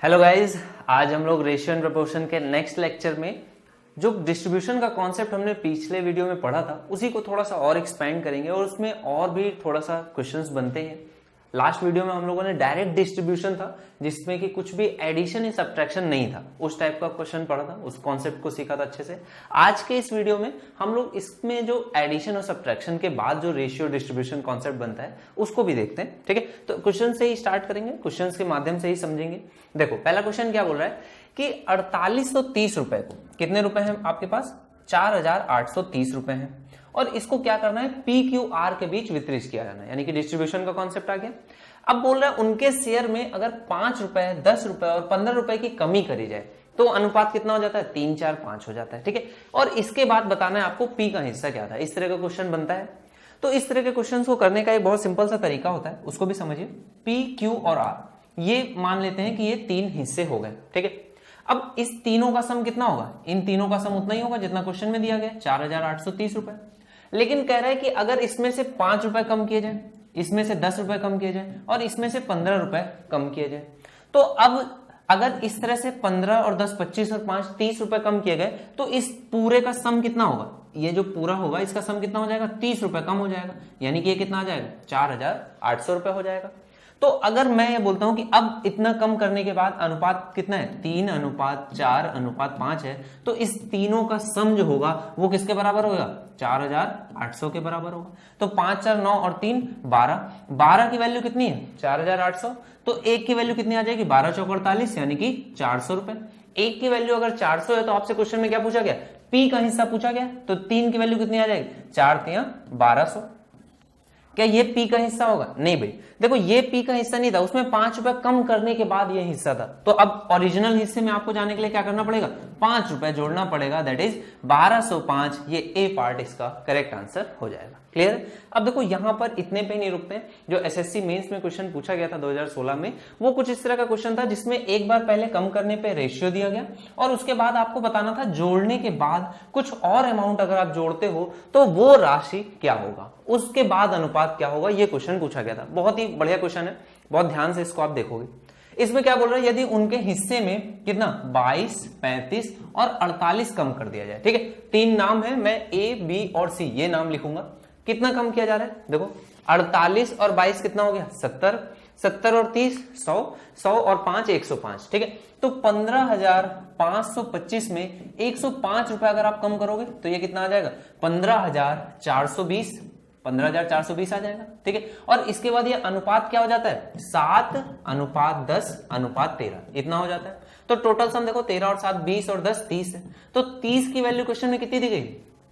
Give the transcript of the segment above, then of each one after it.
Hello guys, आज हम लोग रेशियो एंड प्रोपोर्शन के नेक्स्ट लेक्चर में जो डिस्ट्रीब्यूशन का कॉन्सेप्ट हमने पिछले वीडियो में पढ़ा था उसी को थोड़ा सा और एक्सपेंड करेंगे और उसमें और भी थोड़ा सा क्वेश्चंस बनते हैं। लास्ट वीडियो में हम लोगों ने डायरेक्ट डिस्ट्रीब्यूशन था जिसमें कि कुछ भी एडिशन या सब्ट्रैक्शन नहीं था, उस टाइप का क्वेश्चन पढ़ा था, उस कॉन्सेप्ट को सीखा था अच्छे से। आज के इस वीडियो में हम लोग इसमें जो एडिशन और सब्ट्रैक्शन के बाद जो रेशियो डिस्ट्रीब्यूशन कॉन्सेप्ट बनता है उसको भी देखते हैं। ठीक है, तो क्वेश्चन से ही स्टार्ट करेंगे, क्वेश्चन के माध्यम से ही समझेंगे। देखो पहला क्वेश्चन क्या बोल रहा है कि 4830 रुपए को, कितने रुपए हैं आपके पास, 4830 रुपए हैं, और इसको क्या करना है, पी क्यू आर के बीच वितरित किया जाना है, यानी कि डिस्ट्रीब्यूशन का कॉन्सेप्ट आ गया। अब बोल रहा है उनके शेयर में अगर 5 रुपए, 10 रुपए और 15 रुपए की कमी करी जाए तो अनुपात कितना हो जाता है, 3, 4, 5 हो जाता है। ठीक है, और इसके बाद बताना है आपको पी का हिस्सा क्या था। इस तरह का क्वेश्चन बनता है। तो इस तरह के क्वेश्चन को करने का एक बहुत सिंपल सा तरीका होता है, उसको भी समझिए। पी, क्यू और आर ये मान लेते हैं कि ये 3 हिस्से हो गए। ठीक है, अब इस तीनों का सम कितना होगा, इन तीनों का सम उतना ही होगा जितना क्वेश्चन में दिया गया, 4830 रुपए। लेकिन कह रहा है कि अगर इसमें से 5 रुपए कम किए जाए, इसमें से 10 रुपए कम किए जाए और इसमें से 15 रुपए कम किए जाए, तो अब अगर इस तरह से 15 और 10, 25 और 5, 30 रुपए कम किए गए तो इस पूरे का सम कितना होगा, ये जो पूरा होगा इसका सम कितना हो जाएगा, 30 रुपए कम हो जाएगा, यानी कि ये कितना आ जाएगा, 4800 रुपए हो जाएगा। तो अगर मैं ये बोलता हूं कि अब इतना कम करने के बाद अनुपात कितना है, 3:4:5 है, तो इस तीनों का सम जो होगा वो किसके बराबर होगा, 4800 के बराबर होगा। तो 5, 4, 9 और 3 12 की वैल्यू कितनी है, 4800। तो एक की वैल्यू कितनी आ जाएगी, 12 चौक 48, यानी कि 400 रुपए। एक की वैल्यू अगर 400 है तो आपसे क्वेश्चन में क्या पूछा गया, पी का हिस्सा पूछा गया, तो 3 की वैल्यू कितनी आ जाएगी, 4 3 1200। क्या ये पी का हिस्सा होगा, नहीं भाई, देखो ये पी का हिस्सा नहीं था, उसमें 5 रुपए कम करने के बाद ये हिस्सा था। तो अब ओरिजिनल हिस्से में आपको जाने के लिए क्या करना पड़ेगा, 5 रुपए जोड़ना पड़ेगा, दैट इज 1205। ये ए पार्ट इसका करेक्ट आंसर हो जाएगा। क्लियर। अब देखो यहां पर इतने पे नहीं रुकते हैं। जो एसएससी मेंस में क्वेश्चन पूछा गया था 2016 में, वो कुछ इस तरह का क्वेश्चन था जिसमें एक बार पहले कम करने पे रेशियो दिया गया और उसके बाद आपको बताना था जोड़ने के बाद कुछ और अमाउंट अगर आप जोड़ते हो तो वो राशि क्या होगा, उसके बाद अनुपात क्या होगा। ये क्वेश्चन पूछा गया था, बहुत ही बढ़िया क्वेश्चन है, बहुत ध्यान से इसको आप देखोगे। इसमें क्या बोल रहा है, यदि उनके हिस्से में कितना 22, 35 और 48 कम कर दिया जाए। ठीक है, 3 नाम है, मैं ए, बी और सी ये नाम लिखूंगा। कितना कम किया जा रहा है, देखो 48 और 22 कितना हो गया, 70, 70 और 30 100, 100 और 5 105। ठीक है, तो 15,525 में 105 रुपए अगर आप कम करोगे तो ये कितना आ जाएगा, 15,420, 15,420 आ जाएगा। ठीक है, और इसके बाद ये अनुपात क्या हो जाता है, 7:10:13 इतना हो जाता है। तो टोटल सम देखो 13 और 7 20 और 10 30 है। तो 30 की वैल्यू क्वेश्चन में कितनी दी गई,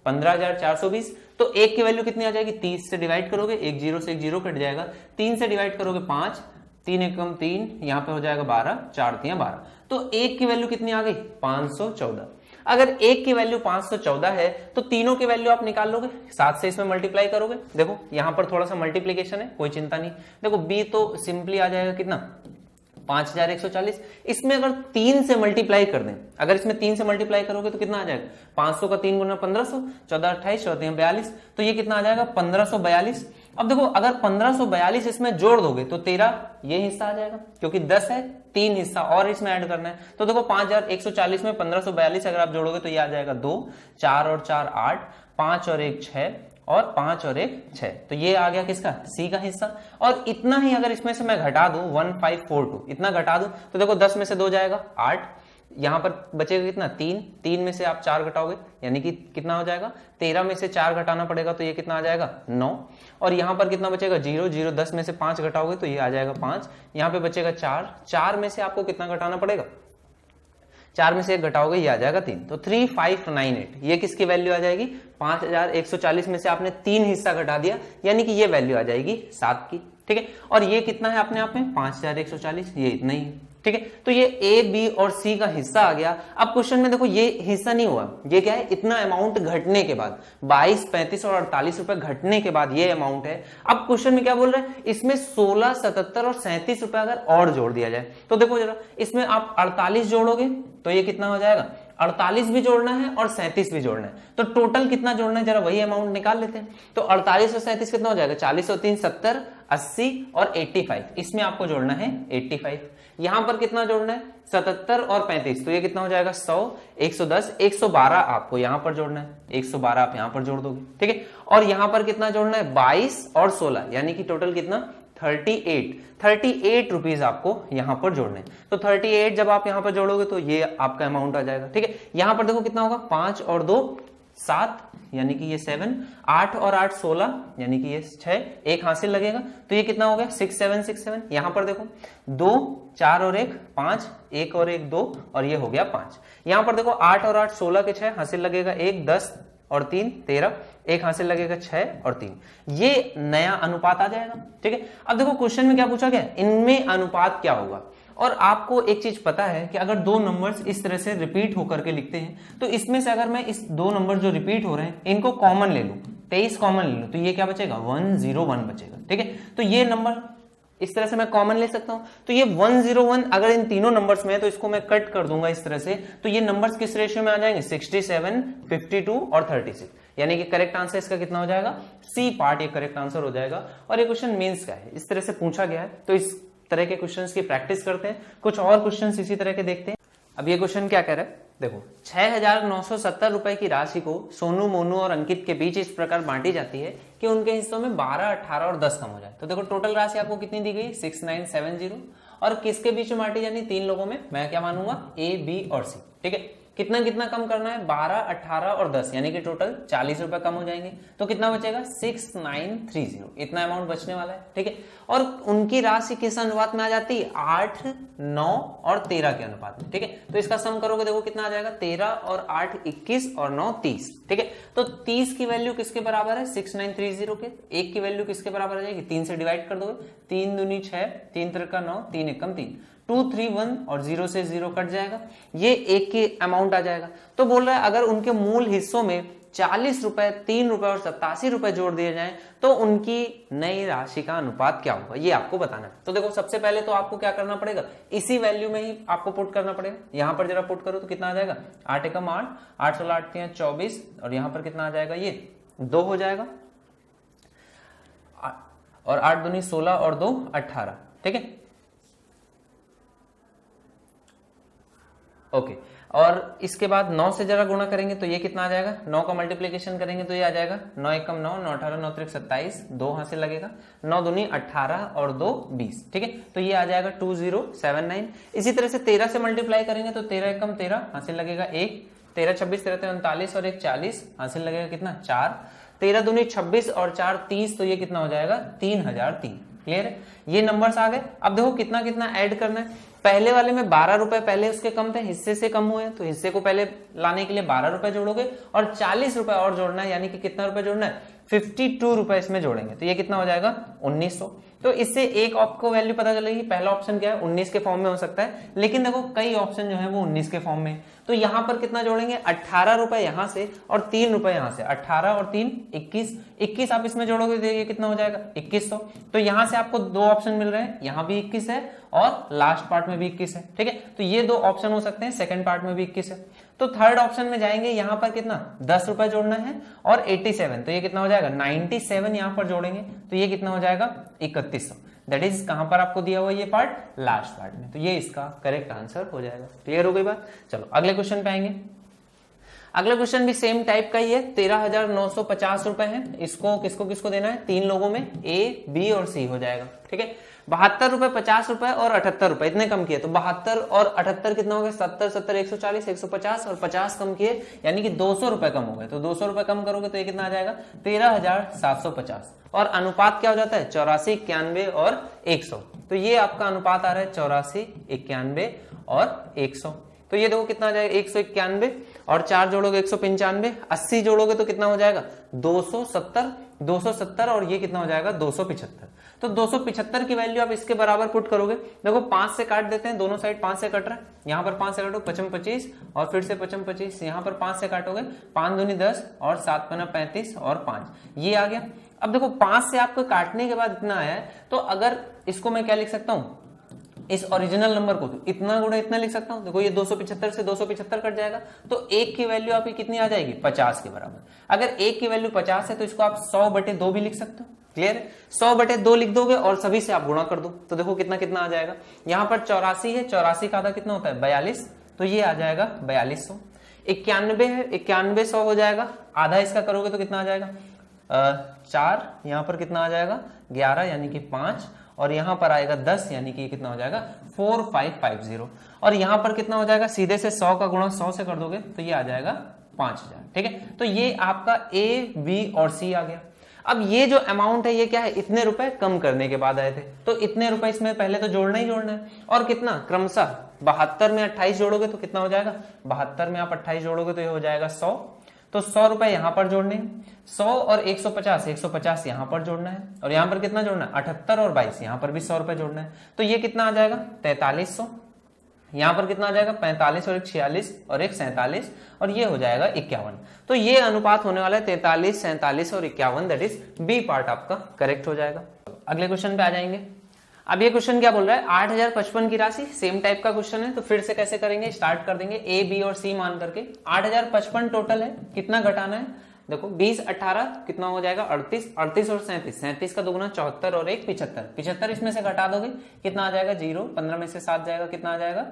15,420। तो 1 की वैल्यू कितनी आ जाएगी, 30 से डिवाइड करोगे, एक जीरो से एक जीरो कट जाएगा, 3 से डिवाइड करोगे 5, 3 एकम 3, यहां पे हो जाएगा 12, 4 3 12। तो 1 की वैल्यू कितनी आ गई, 514। अगर 1 की वैल्यू 514 है तो तीनों की वैल्यू आप निकाल लोगे, 7 से इसमें मल्टीप्लाई करोगे। देखो यहां पर थोड़ा सा मल्टीप्लीकेशन है, कोई चिंता नहीं। देखो बी तो सिंपली आ जाएगा कितना, 5140। इसमें अगर 3 से मल्टीप्लाई कर दें, अगर इसमें 3 से मल्टीप्लाई करोगे तो कितना आ जाएगा, 500 का 3 गुना 1500, 14 28 14 42, तो ये कितना आ जाएगा 1542। अब देखो अगर 1542 इसमें जोड़ दोगे तो 13 ये हिस्सा आ जाएगा, क्योंकि 10 है, 3 हिस्सा और इसमें ऐड करना है। तो देखो 5140 में 1542 अगर आप जोड़ोगे तो ये आ जाएगा 2, 4 और 4 8, 5 और 1 6 और 5 और 1 6। तो ये आ गया किसका, सी का हिस्सा। और इतना ही अगर इसमें से मैं घटा दूं 1542, इतना घटा दूं तो देखो 10 में से 2 जाएगा 8, यहां पर बचेगा कितना 3, 3 में से आप 4 घटाओगे यानी कि कितना हो जाएगा, 13 में से 4 घटाना पड़ेगा तो ये कितना आ जाएगा 9, और यहां पर कितना बचेगा 0 0, 10 में से 5 घटाओगे तो ये आ जाएगा 5, यहां पे बचेगा 4, 4 में से आपको कितना घटाना पड़ेगा, 4 में से 1 घटाओगे ये आ जाएगा 3, तो 3598 ये किसकी वैल्यू आ जाएगी, 5140 में से आपने 3 हिस्सा घटा दिया यानी कि ये वैल्यू आ जाएगी 7 की। ठीक है, और ये कितना है अपने आप में 5140, ये इतना ही है। ठीक है, तो ये ए, बी और सी का हिस्सा आ गया। अब क्वेश्चन में देखो ये हिस्सा नहीं हुआ, ये क्या है, इतना अमाउंट घटने के बाद 22, 35 और 48 रुपए घटने के बाद ये अमाउंट है। अब क्वेश्चन में क्या बोल रहे हैं, इसमें 16, 77 और 37 रुपए अगर और जोड़ दिया जाए तो देखो जरा, इसमें आप 48 जोड़ोगे तो ये कितना हो जाएगा, 48 भी जोड़ना है और 37 भी जोड़ना है, तो टोटल कितना जोड़ना है, जरा वही अमाउंट निकाल लेते हैं। तो 48 और 37 कितना हो जाएगा, 40 और 3 70, 80 और 85, इसमें आपको जोड़ना है 85। यहां पर कितना जोड़ना है 77 और 35, तो ये कितना हो जाएगा 100, 110, 112 आपको यहां पर जोड़ना है, 112 आप यहां पर जोड़ दोगे, ठीक है। और यहां पर कितना जोड़ना है 22 और 16, यानी कि टोटल कितना 38 रुपीज आपको यहां पर जोड़ने। तो 38 जब आप यहां पर जोड़ोगे तो ये आपका अमाउंट आ जाएगा, ठीक है। यहां पर देखो कितना होगा 5 और 2 7, यानी कि ये 7, 8 और 8 16, यानी कि ये 6, एक हासिल लगेगा, तो ये कितना हो गया 6 7 6 7। यहां पर देखो 2 4 और 1 5, 1 और 1 2, और ये हो गया 5। यहां पर देखो 8 और 8 16 के 6 हासिल लगेगा 1 10 और 3 13, एक हासिल लगेगा 6 और 3, ये नया अनुपात आ जाएगा, ठीक है। अब देखो क्वेश्चन में क्या पूछा गया, इनमें अनुपात क्या होगा। और आपको एक चीज पता है कि अगर दो नंबर्स इस तरह से रिपीट होकर के लिखते हैं, तो इसमें से अगर मैं इस दो नंबर जो रिपीट हो रहे हैं इनको कॉमन ले लूं, 23 कॉमन ले लूं, तो ये क्या बचेगा 101 बचेगा, ठीक है। तो ये नंबर इस तरह से मैं कॉमन ले सकता हूं, तो ये 101 अगर इन तीनों नंबर्स में है तो इसको मैं कट कर दूंगा इस तरह से, तो ये नंबर्स किस रेशियो में आ जाएंगे 67 52 और 36, यानी कि करेक्ट आंसर इसका कितना हो जाएगा सी पार्ट, ये करेक्ट आंसर हो जाएगा। और ये क्वेश्चन मेंस का है, इस तरह से पूछा गया है, तो इस तरह के क्वेश्चंस की प्रैक्टिस करते हैं। कुछ और क्वेश्चंस इसी तरह के देखते हैं। अब ये क्वेश्चन क्या कह रहा है, देखो 6,970 रुपए की राशि को सोनू, मोनू और अंकित के बीच इस प्रकार बांटी जाती है कि उनके हिस्सों में 12 18 और 10 कम हो जाए। तो देखो टोटल राशि आपको कितनी दी गई 6970, और किसके बीच में बांटी जानी 3 लोगों में, मैं क्या मानूंगा ए बी और सी, ठीक है। कितना कितना कम करना है 12 18 और 10, यानी कि टोटल 40 रुपए कम हो जाएंगे, तो कितना बचेगा 6930, इतना अमाउंट बचने वाला है, ठीक है। और उनकी राशि किस अनुपात में आ जाती है 8 9 और 13 के अनुपात में, ठीक है। तो इसका सम करोगे देखो कितना आ जाएगा 13 और 8 21 और 9 30, ठीक है। तो 30 की वैल्यू किसके बराबर है 6930 के, 1 की वैल्यू किसके बराबर आ जाएगी 3 से डिवाइड कर दोगे, 3 दूनी 6 3 3 9 3 1 3, 2 3 1 और 0 से 0 कट जाएगा, ये एक की अमाउंट आ जाएगा। तो बोल रहा है अगर उनके मूल हिस्सों में 40 रुपए 3 रुपए और 87 रुपए जोड़ दिए जाएं तो उनकी नई राशि का अनुपात क्या होगा, ये आपको बताना है। तो देखो सबसे पहले तो आपको क्या करना पड़ेगा, इसी वैल्यू में ही आपको पुट करना पड़ेगा। यहां पर जरा पुट करो तो कितना आ जाएगा 8 एकम 8, 8 16 8 3 24, और यहां पर कितना आ जाएगा ये 2 हो जाएगा, और 8 दूनी 16 और 2 18, ठीक है। ओके, और इसके बाद 9 से जरा गुणा करेंगे तो ये कितना आ जाएगा, 9 का मल्टीप्लिकेशन करेंगे तो ये आ जाएगा 9 एकम 9, 9 18 9 3 27, 2 हासिल लगेगा, 9 दूनी 18 और 2 20, ठीक है। तो ये आ जाएगा 2079। इसी तरह से 13 से मल्टीप्लाई करेंगे तो 13 एकम 13 हासिल लगेगा 1, 13 26 13 39 और 1 40 हासिल लगेगा कितना 4, 13 दूनी 26 और 4 30, तो ये कितना हो जाएगा 3003। क्लियर है, ये नंबर्स आ गए। अब देखो कितना कितना ऐड करना है, पहले वाले में 12 रुपए पहले उसके कम थे, हिस्से से कम हुए, तो हिस्से को पहले लाने के लिए 12 रुपए जोड़ोगे और 40 रुपए और जोड़ना है, यानी कि कितना रुपए जोड़ना है 52 रुपए इसमें जोड़ेंगे, तो ये कितना हो जाएगा 1900। तो इससे एक आपको वैल्यू पता चलेगी, पहला ऑप्शन क्या है 19 के फॉर्म में हो सकता है, लेकिन देखो कई ऑप्शन जो है वो 19 के फॉर्म में, तो यहां पर कितना जोड़ेंगे 18 रुपए यहां से और 3 रुपए यहां से, 18 और 3 21 आप इसमें जोड़ोगे तो ये कितना हो जाएगा 2100। तो यहां से आपको दो ऑप्शन मिल रहे हैं, यहां भी 21 है और लास्ट पार्ट में भी 21 है, ठीक है। तो ये दो ऑप्शन हो सकते हैं, सेकंड पार्ट में भी 21 है। तो थर्ड ऑप्शन में जाएंगे, यहां पर कितना 10 रुपए जोड़ना है और 87, तो ये कितना हो जाएगा 97 यहां पर जोड़ेंगे तो ये कितना हो जाएगा 3100। दैट इज कहां पर आपको दिया हुआ ये पार्ट लास्ट पार्ट में, तो ये इसका करेक्ट आंसर हो जाएगा। क्लियर हो गई बात। चलो अगले क्वेश्चन पे आएंगे। अगला क्वेश्चन भी सेम टाइप का ही है, 13,950 रुपए है, इसको किसको किसको देना है 3 लोगों में, ए बी और सी हो जाएगा, ठीक है। 72 रुपए 50 रुपए और 78 रुपए इतने कम किए, तो 72 और 78 कितना हो गया 70 70 140 150 और 50 कम किए, यानी कि 200 रुपए कम हो गए। तो 200 रुपए कम करोगे तो ये कितना आ जाएगा 13,750, और अनुपात क्या हो जाता है 84 91 और 100। तो ये आपका अनुपात आ रहा है 84 91 और 100। तो ये देखो कितना आ जाएगा 191 और 4 जोड़ोगे 195, 80 जोड़ोगे तो कितना हो जाएगा 270 और ये कितना हो जाएगा 275। तो 275 की वैल्यू आप इसके बराबर पुट करोगे, देखो 5 से काट देते हैं, दोनों साइड 5 से कट रहा है, यहाँ पर 5 से काटो 55 25 और फिर से 55 25, यहाँ पर 5 से काटोगे 5 दूनी 10 और 7 पना 35 और 5 ये आ गया। अब देखो 5 से आपको काटने के बाद इतना आया है, तो अगर इसको मैं क्या लिख सकता हूं इस ओरिजिनल नंबर को तो इतना गुणा इतना लिख सकता हूं। देखो ये 275 से 275 कट जाएगा तो 1 की वैल्यू आपकी कितनी आ जाएगी 50 के बराबर। अगर 1 की वैल्यू 50 है तो इसको आप 100/2 भी लिख सकते हो। क्लियर है? 100/2 लिख दोगे और सभी से आप गुणा कर दो तो देखो कितना कितना आ जाएगा। यहां पर 84 है, 84 का आधा कितना होता है 42, तो ये आ जाएगा 4200। 91 है, 9100 हो जाएगा, आधा इसका करोगे तो कितना आ जाएगा 4, यहां पर कितना आ जाएगा 11 यानी कि 5, और यहां पर आएगा 10 यानी कि कितना हो जाएगा 4550, और यहां पर कितना हो जाएगा सीधे से 100 का गुणा 100 से कर दोगे तो ये आ जाएगा 5000। ठीक है, तो ये आपका ए, बी और सी आ गया। अब ये जो अमाउंट है ये क्या है, इतने रुपए कम करने के बाद आए थे, तो इतने रुपए इसमें पहले तो जोड़ना ही जोड़ना है, और कितना क्रमशः 72 में 28 जोड़ोगे तो कितना हो जाएगा 72 में आप 28 जोड़ोगे तो ये हो जाएगा 100, तो 100 रुपए यहां पर जोड़ने हैं, 100 और 150, 150 यहां पर जोड़ना है, और यहां पर कितना जोड़ना है 78 और 22, यहां पर भी 100 रुपए जोड़ना है, तो ये कितना आ जाएगा 4300। यहां पर कितना आ जाएगा 45 और एक 46 और एक 47, और ये हो जाएगा 51। तो ये अनुपात होने वाला है 43, 47 और 51, दैट इज बी पार्ट आपका करेक्ट हो जाएगा। अगले क्वेश्चन पे आ जाएंगे। अब ये क्वेश्चन क्या बोल रहा है 8055 की राशि, सेम टाइप का क्वेश्चन है, तो फिर से कैसे करेंगे, स्टार्ट कर देंगे ए, बी और सी मान करके। 8055 टोटल है, कितना घटाना है, देखो 20, 18 कितना हो जाएगा 38, 38 और 37, 37 का दोगुना 74 और एक 75, 75 इसमें से घटा दोगे कितना आ जाएगा 0, 15 में से 7 जाएगा कितना आ जाएगा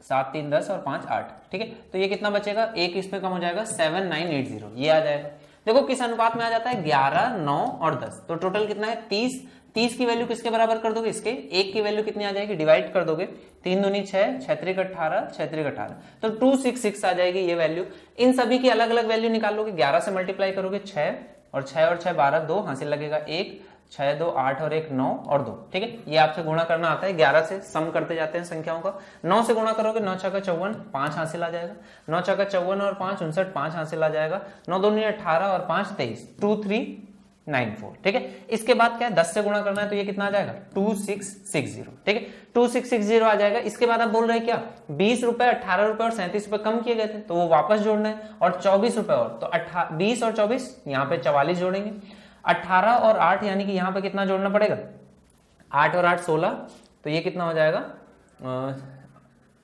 7, 3, 10 और 5, 8। ठीक है, तो ये कितना बचेगा, एक इसमें कम हो जाएगा 7980, ये आ जाएगा। देखो किस अनुपात में आ जाता है 11, 9 और 10, तो टोटल कितना है 30। 30 की वैल्यू किसके बराबर कर दोगे, इसके। 1 की वैल्यू कितनी आ जाएगी, डिवाइड कर दोगे, 3 दूनी 6, 6 3 18, 6 3 18, तो 266 आ जाएगी ये वैल्यू। इन सभी की अलग अलग वैल्यू निकाल लोगे, 11 से मल्टीप्लाई करोगे 6 और 6 12, 2 हासिल लगेगा 1, 6 2 8 और 1 9 और 2। ठीक है, ये आपसे गुणा करना आता है, 11 से सम करते जाते हैं संख्याओं का। 9 से गुणा करोगे 9 6 54, 5 हासिल आ जाएगा, 9 6 54 और 5 59, 5 हासिल आ जाएगा, 9 2 18 और 5 23, 2394। ठीक है, इसके बाद क्या है 10 से गुणा करना है तो ये कितना आ जाएगा 2660। ठीक है, 2660 आ जाएगा। इसके बाद आप बोल रहे हैं क्या 20 रुपए, 18 रुपए और 37 रुपए कम किए गए थे तो वो वापस जोड़ना है, और 24 रुपए और, तो 20 और 24 यहाँ पे 44 जोड़ेंगे, 18 और 8 यानी कि यहाँ पे कितना जोड़ना पड़ेगा 8 और 8 16, तो ये कितना हो जाएगा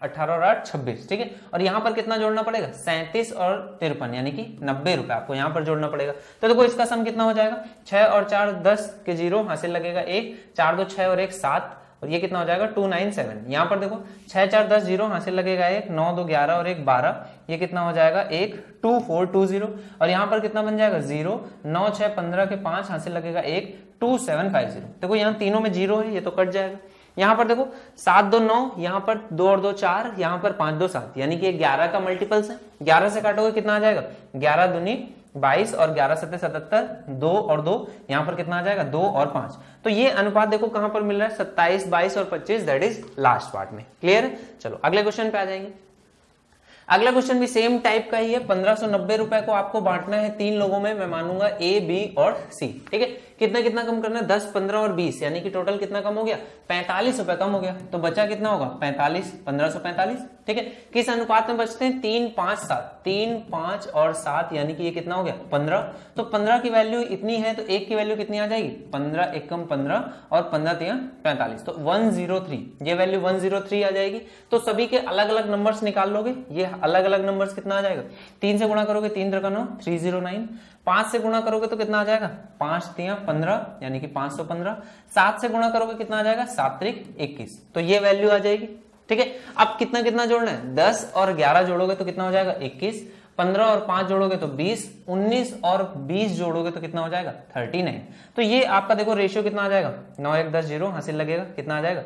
18 और 8 26। ठीक है, और यहां पर कितना जोड़ना पड़ेगा 37 और 53 यानी कि 90 रुपए आपको यहां पर जोड़ना पड़ेगा। तो देखो इसका सम कितना हो जाएगा 6 और 4 10 के 0 हासिल लगेगा 1, 4 2 6 और 1 7, और ये कितना हो जाएगा 297। यहाँ पर देखो 6 4 10 0 हासिल लगेगा 1, 9 2 11 और 1 12, ये कितना हो जाएगा 1 2 4 2 0, और यहाँ पर कितना बन जाएगा 0, 9 6 15 के 5 हासिल लगेगा 1 2 7 5 0। देखो यहाँ तीनों में 0 है, ये तो कट जाएगा। यहाँ पर देखो 7 2 9, यहाँ पर 2 और 2 4, यहाँ पर 5 2 7, यानी कि 11 का मल्टीपल्स है। 11 से काटोगे कितना आ जाएगा 11 दूनी 22 और 11 7 77, 2 और 2, यहाँ पर कितना आ जाएगा 2 और 5। तो ये अनुपात देखो कहां पर मिल रहा है 27 22 और 25, दैट इज लास्ट पार्ट में। क्लियर है, चलो अगले क्वेश्चन पे आ जाएंगे। अगला क्वेश्चन भी सेम टाइप का ही है। 1590 रुपए को आपको बांटना है 3 लोगों में, मैं मानूंगा ए, बी और सी। ठीक है, कितना कितना कम करना है 10 15 और 20, यानी कि टोटल कितना कम हो गया 45 रुपए कम हो गया, तो बचा कितना होगा 45, 1545। ठीक है, किस अनुपात में बचते हैं 3 5 7, 3 5 और 7, यानी कि ये कितना हो गया 15। तो 15 की वैल्यू इतनी है तो 1 की वैल्यू कितनी आ जाएगी 15 एकम 15 और 15 3 45, तो 103, ये वैल्यू 103 आ जाएगी। तो सभी के अलग अलग नंबर्स निकाल लोगे, ये अलग अलग नंबर्स कितना आ जाएगा 3 से गुणा करोगे 3 3 9 309, 5 से गुणा करोगे तो कितना आ जाएगा 5 3 15 यानी कि 515, 7 से गुणा करोगे कितना आ जाएगा 7 3 21, तो ये वैल्यू आ जाएगी। ठीक है, अब कितना कितना जोड़ना है 10 और 11 जोड़ोगे तो कितना हो जाएगा 21, 15 और 5 जोड़ोगे तो 20, 19 और 20 जोड़ोगे तो कितना हो जाएगा 39। तो ये आपका देखो रेशियो कितना आ जाएगा 9 1 10 0 हासिल लगेगा, कितना आ जाएगा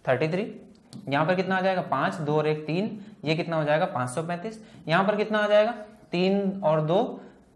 33। यहां पर कितना आ जाएगा 5 2 और 1 3, ये कितना हो जाएगा 535। यहां पर कितना आ जाएगा 3 और 2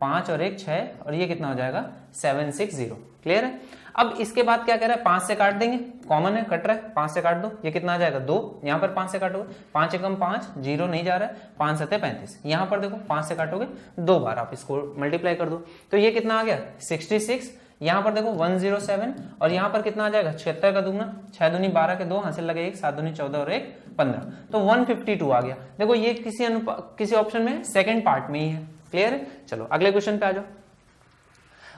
5 और 1 6, और ये कितना हो जाएगा 760। क्लियर है, अब इसके बाद क्या कह रहा है 5 से काट देंगे, कॉमन है कट रहा है, 5 से काट दो, ये कितना आ जाएगा 2, यहाँ पर 5 से काटोगे 5 एकम 5, 0 नहीं जा रहा है, 5 7 35, यहाँ पर देखो 5 से काटोगे 2 बार आप इसको मल्टीप्लाई कर दो, तो ये कितना आ गया 66। यहाँ पर देखो 107, और यहाँ पर कितना आ जाएगा 76 का दुगना, 6 दूनी 12 के 2 हासिल लगे 1, 7 दूनी 14 और 1 15, तो 152 आ गया। देखो ये किसी ऑप्शन में सेकंड पार्ट में ही है। क्लियर है, चलो अगले क्वेश्चन पे आ जाओ।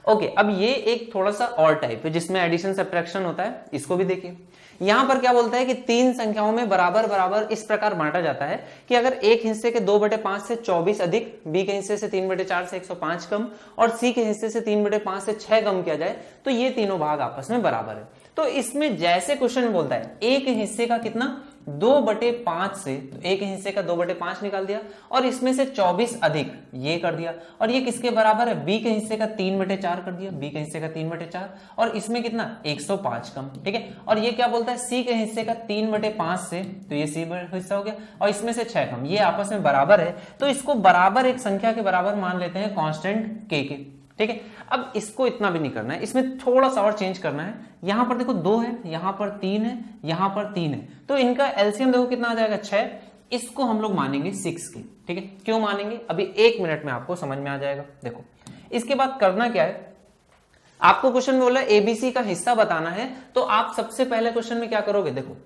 ओके, अब ये एक थोड़ा सा और टाइप है जिसमें एडिशन सब्ट्रैक्शन होता है, इसको भी देखिए। यहां पर क्या बोलता है कि तीन संख्याओं में बराबर बराबर इस प्रकार बांटा जाता है कि अगर एक हिस्से के 2/5 से 24 अधिक, बी के हिस्से से 3/4 से 105 कम और सी के हिस्से से 3/5 से 6 कम किया जाए तो ये तीनों भाग आपस में बराबर है। तो इसमें जैसे क्वेश्चन बोलता है एक हिस्से का कितना 2/5 से, तो एक हिस्से का 2/5 निकाल दिया और इसमें से 24 अधिक ये कर दिया, और ये किसके बराबर है, बी के हिस्से का 3/4 कर दिया, बी के हिस्से का 3/4 और इसमें कितना 105 कम, ठीक है। और ये क्या बोलता है सी के हिस्से का 3/5 से, तो ये सी हिस्सा हो गया और इसमें से 6 कम, ये आपस में बराबर है, तो इसको बराबर एक संख्या के बराबर मान लेते हैं कांस्टेंट के, ठीक है। अब इसको इतना भी नहीं करना है, इसमें थोड़ा सा और चेंज करना है। यहां पर देखो 2 है, यहां पर 3 है, यहां पर 3 है, तो इनका एलसीएम देखो कितना आ जाएगा 6, इसको हम लोग मानेंगे 6 के, ठीक है। क्यों मानेंगे अभी 1 मिनट में आपको समझ में आ जाएगा। देखो इसके बाद करना क्या है, आपको क्वेश्चन बोला एबीसी का हिस्सा बताना है, तो आप सबसे पहले क्वेश्चन में क्या करोगे, देखो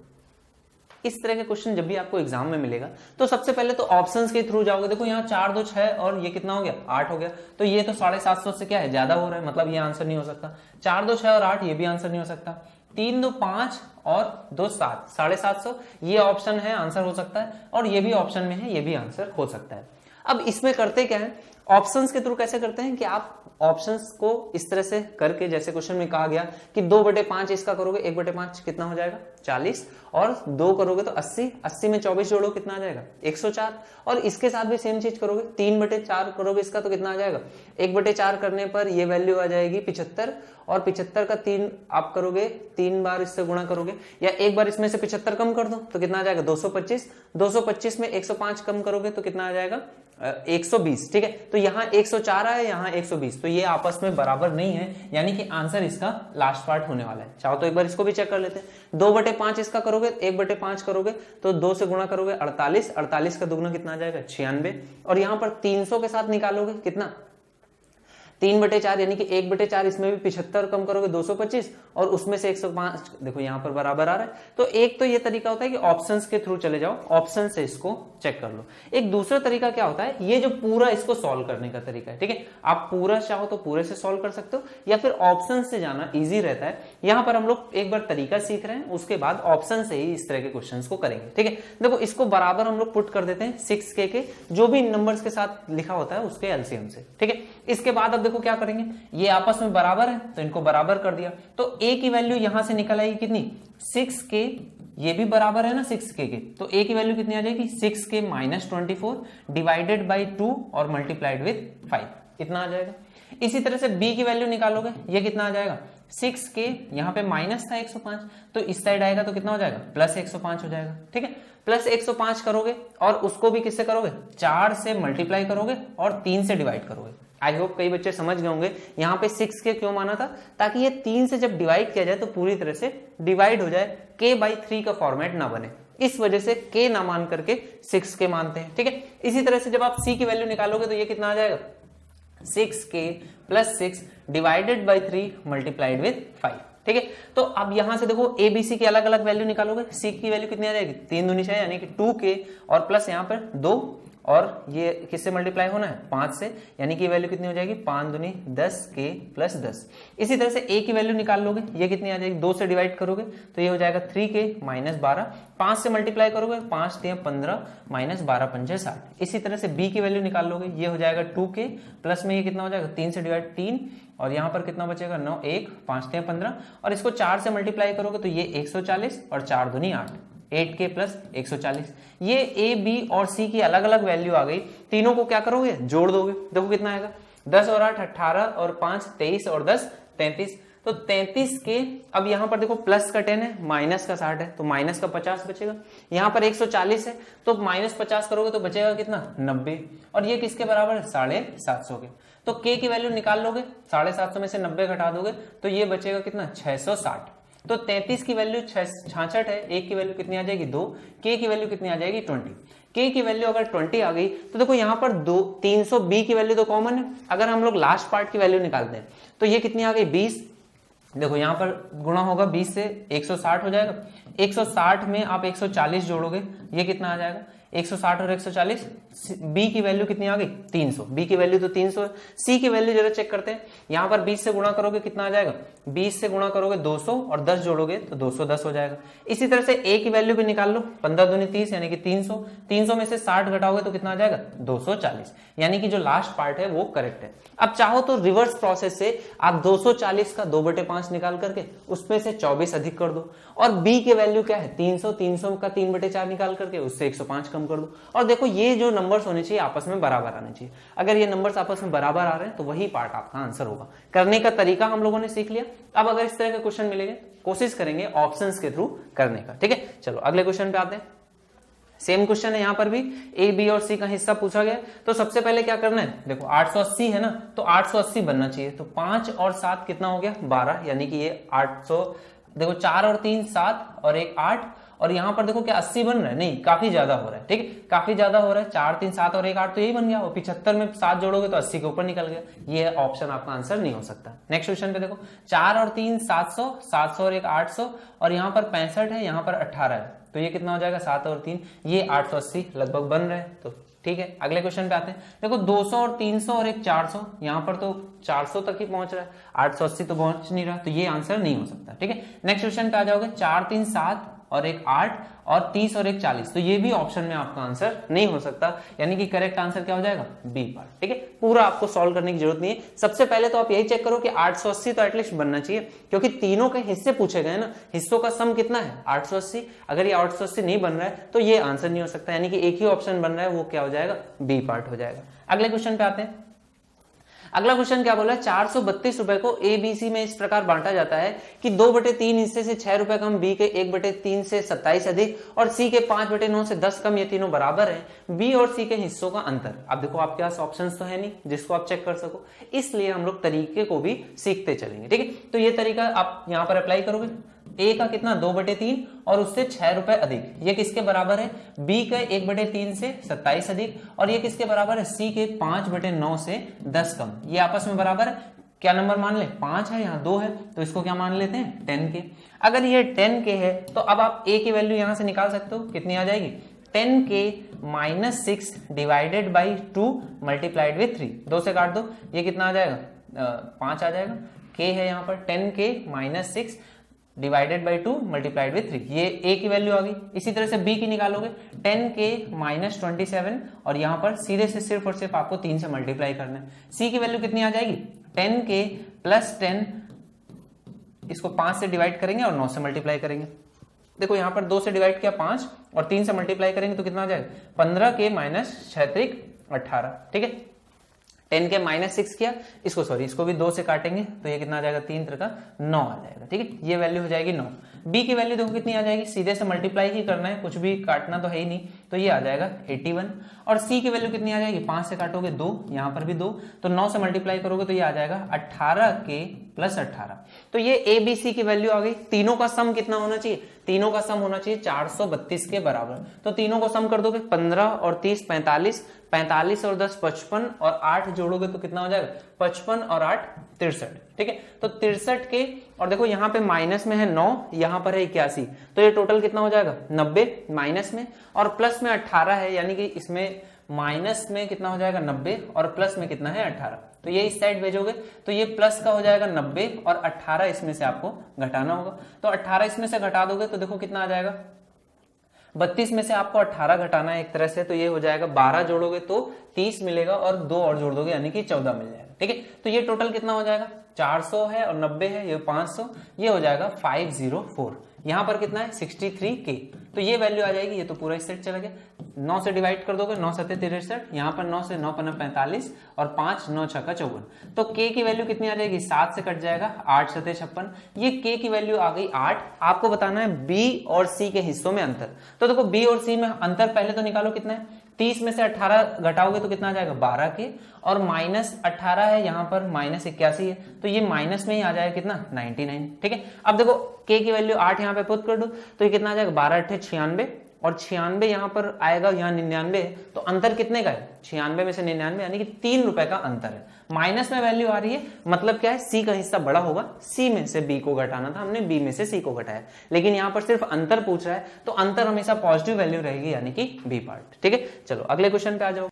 इस तरह के क्वेश्चन जब भी आपको एग्जाम में मिलेगा तो सबसे पहले तो ऑप्शंस के थ्रू जाओगे। देखो यहाँ 4 2 6 और ये कितना हो गया 8 हो गया, तो ये तो 750 से क्या है ज्यादा हो रहा है, मतलब ये आंसर नहीं हो सकता। 4 2 6 और 8 ये भी आंसर नहीं हो सकता। 3 2 5 और 2 7, 750 ये ऑप्शन है, आंसर हो सकता है, और ये भी ऑप्शन में है, ये भी आंसर हो सकता है। अब इसमें करते क्या है, ऑप्शंस के थ्रू कैसे करते हैं कि आप ऑप्शंस को इस तरह से करके, जैसे क्वेश्चन में कहा गया कि 2/5 इसका करोगे, 1/5 कितना हो जाएगा 40, और 2 करोगे तो 80, 80 में 24 जोड़ो कितना आ जाएगा 104, और इसके साथ भी सेम चीज करोगे, 3/4 करोगे इसका तो कितना आ जाएगा, 1/4 करने पर ये वैल्यू आ जाएगी 75, और 75 का 3 आप करोगे, 3 बार इससे गुणा करोगे, या एक बार इसमें से 75 कम कर दो तो कितना आ जाएगा 225, 225 में 105 कम करोगे तो कितना आ जाएगा 120, ठीक है। तो यहाँ 104 है, यहाँ 120, तो ये आपस में बराबर नहीं है, यानी कि आंसर इसका लास्ट पार्ट होने वाला है। चाहो तो एक बार इसको भी चेक कर लेते हैं। 2/5 इसका करोगे, 1/5 करोगे तो 2 से गुणा करोगे 48, 48 का दुगना कितना आ जाएगा 96, और यहाँ पर 300 के साथ निकालोगे कितना 3/4, यानी कि 1/4, इसमें भी 75 कम करोगे 225, और उसमें से 105, देखो यहाँ पर बराबर आ रहा है। तो एक तो ये तरीका होता है कि ऑप्शंस के थ्रू चले जाओ, ऑप्शन से इसको चेक कर लो। एक दूसरा तरीका क्या होता है, ये जो पूरा इसको सॉल्व करने का तरीका है, ठीक है। आप पूरा चाहो तो पूरे से सॉल्व कर सकते हो, या फिर ऑप्शन से जाना इजी रहता है। यहाँ पर हम लोग एक बार तरीका सीख रहे हैं, उसके बाद ऑप्शन से ही इस तरह के क्वेश्चन को करेंगे, ठीक है। देखो इसको बराबर हम लोग पुट कर देते हैं 6k के जो भी नंबर्स के साथ लिखा होता है उसके एलसीएम से, ठीक है। इसके बाद अब देखो क्या करेंगे, ये आपस में बराबर है तो इनको बराबर कर दिया, तो a की वैल्यू यहां से निकल आएगी कितनी 6k, ये भी बराबर है ना 6k के, तो a की वैल्यू कितनी आ जाएगी 6k - 24 डिवाइडेड बाई 2 और मल्टीप्लाइड विद 5, कितना आ जाएगा। इसी तरह से b की वैल्यू निकालोगे, ये कितना आ जाएगा 6k, यहाँ पे माइनस था 105, तो इस साइड आएगा तो कितना हो जाएगा प्लस 105 हो जाएगा, ठीक है। प्लस 105 करोगे और उसको भी किससे करोगे 4 से मल्टीप्लाई करोगे और 3 से डिवाइड करोगे। आई होप कई बच्चे समझ गए होंगे यहाँ पे 6k क्यों माना था, ताकि ये 3 से जब डिवाइड किया जाए तो पूरी तरह से डिवाइड हो जाए, k/3 का फॉर्मेट ना बने, इस वजह से k ना मान करके 6k मानते हैं, ठीक है। इसी तरह से जब आप c की वैल्यू निकालोगे तो ये कितना आ जाएगा 6k + 6 divided by 3 multiplied with 5, ठीक है। तो अब यहां से देखो ABC की अलग अलग वैल्यू निकालोगे, C की वैल्यू कितनी आ जाएगी 3 दूनी 6 यानी कि 2k, और प्लस यहाँ पर 2, और ये किससे मल्टीप्लाई होना है 5 से, यानी कि वैल्यू कितनी हो जाएगी 5 दूनी 10k + 10। इसी तरह से a की वैल्यू निकाल लोगे, ये कितनी आ जाएगी 2 से डिवाइड करोगे तो ये हो जाएगा 3k - 12, 5 से मल्टीप्लाई करोगे 5 3 15 - 12 5 60। इसी तरह से b की वैल्यू निकाल लोगे, ये हो जाएगा 2k, प्लस में ये कितना हो जाएगा 3 से डिवाइड 3, और यहाँ पर कितना बचेगा 9 1 5 3 15, और इसको 4 से मल्टीप्लाई करोगे तो ये 140 और 4 दूनी 8, 8k + 140। ये a b और c की अलग अलग वैल्यू आ गई, तीनों को क्या करोगे जोड़ दोगे, देखो कितना आएगा 10 और 8 18 और 5 23 और 10 33, तो 33k। अब यहाँ पर देखो प्लस का 10 है, माइनस का 60 है, तो माइनस का 50 बचेगा। यहाँ पर 140 है तो -50 करोगे तो बचेगा कितना 90, और ये किसके बराबर है 750 के। तो k की वैल्यू निकाल लोगे, 750 में से 90 घटा दोगे तो ये बचेगा कितना 660। तो 33 की वैल्यू 66 है, a की वैल्यू कितनी आ जाएगी 2, k की वैल्यू कितनी आ जाएगी 20। k की वैल्यू अगर 20 आ गई तो देखो यहाँ पर 300 b की वैल्यू तो कॉमन है, अगर हम लोग लास्ट पार्ट की वैल्यू निकालते हैं तो ये कितनी आ गई 20, देखो यहाँ पर गुणा होगा 20 से 160 हो जाएगा, 160 में आप 140 जोड़ोगे, ये कितना आ जाएगा 160 और 140, बी की वैल्यू कितनी आ गई 300, बी की वैल्यू तो 300 है। सी की वैल्यू जरा चेक करते हैं, यहां पर 20 से गुणा करोगे कितना आ जाएगा, 20 से गुणा करोगे 200 और 10 जोड़ोगे तो 210 हो जाएगा। इसी तरह से ए की वैल्यू भी निकाल लो, 15 दूनी 30 यानी कि 300, 300 में से 60 घटाओगे तो कितना आ जाएगा 240, यानी कि जो लास्ट पार्ट है वो करेक्ट है। अब चाहो तो रिवर्स प्रोसेस से आप 240 का 2/5 निकाल करके उसमें से 24 अधिक कर दो, और बी की वैल्यू क्या है 300, 300 का 3/4 निकाल करके उससे 105 कम कर दो, और देखो ये जो नंबर्स होने चाहिए आपस में बराबर आने चाहिए। अगर ये नंबर्स आपस में बराबर आ रहे हैं तो वही पार्ट आपका आंसर होगा। करने का तरीका हम लोगों ने सीख लिया। अब अगर इस तरह के क्वेश्चन मिलेंगे कोशिश करेंगे ऑप्शंस के थ्रू करने का, ठीक है। चलो अगले क्वेश्चन पे आते हैं। सेम क्वेश्चन है, यहां पर भी ए बी और सी का हिस्सा पूछा गया। तो सबसे पहले क्या करना है, देखो 880 है ना, तो 880 बनना चाहिए, तो 5 और 7 कितना हो गया 12, यानी कि ये 800, देखो 4 और 3 7 और 1 8, और यहां पर देखो क्या 80 बन रहा है, नहीं काफी ज्यादा हो रहा है, ठीक है काफी ज्यादा हो रहा है, 4 3 7 और 1 8 तो यही बन गया, और 75 में 7 जोड़ोगे तो 80 के ऊपर निकल गया, ये ऑप्शन आपका आंसर नहीं हो सकता। नेक्स्ट क्वेश्चन पे देखो 4 और 3 700, 700 और 1 800, और यहाँ पर 65 है, यहाँ पर 18 है, तो ये कितना हो जाएगा 7 और 3, ये 880 लगभग बन रहे हैं, तो ठीक है। अगले क्वेश्चन पे आते हैं, देखो 200 और 300 और 1 400, यहाँ पर तो 400 तक ही पहुंच रहा है, 880 तो पहुंच नहीं रहा, तो ये आंसर नहीं हो सकता, ठीक है। नेक्स्ट क्वेश्चन पे आ जाओगे 4 3 7 और 1 8 और 30 और 1 40, तो ये भी ऑप्शन में आपका आंसर नहीं हो सकता, यानी कि करेक्ट आंसर क्या हो जाएगा बी पार्ट, ठीक है। पूरा आपको सॉल्व करने की जरूरत नहीं है, सबसे पहले तो आप यही चेक करो कि 880 तो एटलीस्ट बनना चाहिए, क्योंकि तीनों के हिस्से पूछे गए ना, हिस्सों का सम कितना है 880, अगर ये 880 नहीं बन रहा है तो ये आंसर नहीं हो सकता, यानी कि एक ही ऑप्शन बन रहा है, वो क्या हो जाएगा बी पार्ट हो जाएगा। अगले क्वेश्चन पे आते हैं। अगला क्वेश्चन क्या बोला है, 432 रुपए को ए बी सी में इस प्रकार बांटा जाता है कि 2/3 हिस्से से 6 रुपए कम, बी के 1/3 से 27 अधिक और सी के 5/9 से 10 कम, ये तीनों बराबर हैं। बी और सी के हिस्सों का अंतर। अब देखो आपके पास ऑप्शंस तो है नहीं जिसको आप चेक कर सको, इसलिए हम लोग तरीके को भी सीखते चलेंगे, ठीक है। तो ये तरीका आप यहां पर अप्लाई करोगे, ए का कितना 2/3 और उससे 6 रुपए अधिक, ये किसके बराबर है, बी का 1/3 से 27 अधिक, और ये किसके बराबर है, सी के 5/9 से 10 कम, ये आपस में बराबर है। क्या नंबर मान ले, 5 है, यहाँ 2 है, तो इसको क्या मान लेते हैं 10 के। अगर ये 10 के है तो अब आप ए की वैल्यू यहां से निकाल सकते हो, कितनी आ जाएगी 10 के -6 डिवाइडेड बाई 2 मल्टीप्लाइड विथ 3, 2 से काट दो, ये कितना आ जाएगा 5 आ जाएगा, के है यहाँ पर 10 के -6 डिवाइडेड बाई 2 मल्टीप्लाइड विथ 3, ये ए की वैल्यू आ गई। इसी तरह से बी की निकालोगे 10 के -27, और यहां पर सीधे से सिर्फ और सिर्फ आपको 3 से मल्टीप्लाई करना है। सी की वैल्यू कितनी आ जाएगी 10 के +10, इसको 5 से डिवाइड करेंगे और 9 से मल्टीप्लाई करेंगे, देखो यहां पर 2 से डिवाइड किया 5 और 3 से मल्टीप्लाई करेंगे तो कितना आ जाएगा 15 के -6 18, ठीक है। 10 के -6 किया, इसको सॉरी इसको भी 2 से काटेंगे तो ये कितना आ जाएगा 3 3 का 9 आ जाएगा, ठीक है। ये वैल्यू हो जाएगी 9। बी की वैल्यू देखो कितनी आ जाएगी, सीधे से मल्टीप्लाई ही करना है, कुछ भी काटना तो है ही नहीं, तो ये आ जाएगा 81। और सी की वैल्यू कितनी आ जाएगी, 5 से काटोगे 2, यहाँ पर भी 2, तो 9 से मल्टीप्लाई करोगे तो ये आ जाएगा 18 के +18। तो ये ए बी सी की वैल्यू आ गई। तीनों का सम कितना होना चाहिए, तीनों का सम होना चाहिए 432 के बराबर। तो तीनों को सम कर दोगे, 15 और 30 45, 45 और 10 55, और 8 जोड़ोगे तो कितना हो जाएगा 55 और 8 63, ठीक है। तो 63 के, और देखो यहाँ पे माइनस में है 9, यहाँ पर है 81, तो ये टोटल कितना हो जाएगा 90 माइनस में, और प्लस में 18 है, यानी कि इसमें माइनस में कितना हो जाएगा 90 और प्लस में कितना है 18, तो ये इस साइड भेजोगे तो ये प्लस का हो जाएगा 90 और 18 इसमें से आपको घटाना होगा, तो 18 इसमें से घटा दोगे तो देखो कितना आ जाएगा 32 में से आपको 18 घटाना है एक तरह से, तो ये हो जाएगा 12 जोड़ोगे तो 30 मिलेगा और 2 और जोड़ दोगे यानी कि 14 मिल जाएगा, ठीक है। तो ये टोटल कितना हो जाएगा 400 है और 90 है, ये 500, ये हो जाएगा 504। यहाँ पर कितना है 63 के, तो ये वैल्यू आ जाएगी, ये तो पूरा इस सेट चला गया, 9 से डिवाइड कर दोगे 9 7 63, यहाँ पर 9 से 9 5 45 और 5 9 6 का 54, तो के की वैल्यू कितनी आ जाएगी 7 से कट जाएगा 8 7 56, ये के की वैल्यू आ गई 8। आपको बताना है बी और सी के हिस्सों में अंतर, तो देखो बी और सी में अंतर पहले तो निकालो कितना है, 30 में से 18 घटाओगे तो कितना आ जाएगा 12 के, और -18 है, यहाँ पर -81 है, तो ये माइनस में ही आ जाएगा कितना 99, ठीक है। अब देखो के की वैल्यू 8 यहाँ पे पुट कर दो तो ये कितना आ जाएगा 12 8 96, और 96 यहाँ पर आएगा, यहाँ 99 है, तो अंतर कितने का है? 96 में से 99 यानी कि 3 रुपए का अंतर है। माइनस में वैल्यू आ रही है, मतलब क्या है, सी का हिस्सा बड़ा होगा, सी में से बी को घटाना था, हमने बी में से सी को घटाया। लेकिन यहाँ पर सिर्फ अंतर पूछ रहा है, तो अंतर हमेशा पॉजिटिव वैल्यू रहेगी, यानी कि बी पार्ट। ठीक है, चलो अगले क्वेश्चन पे आ जाओ।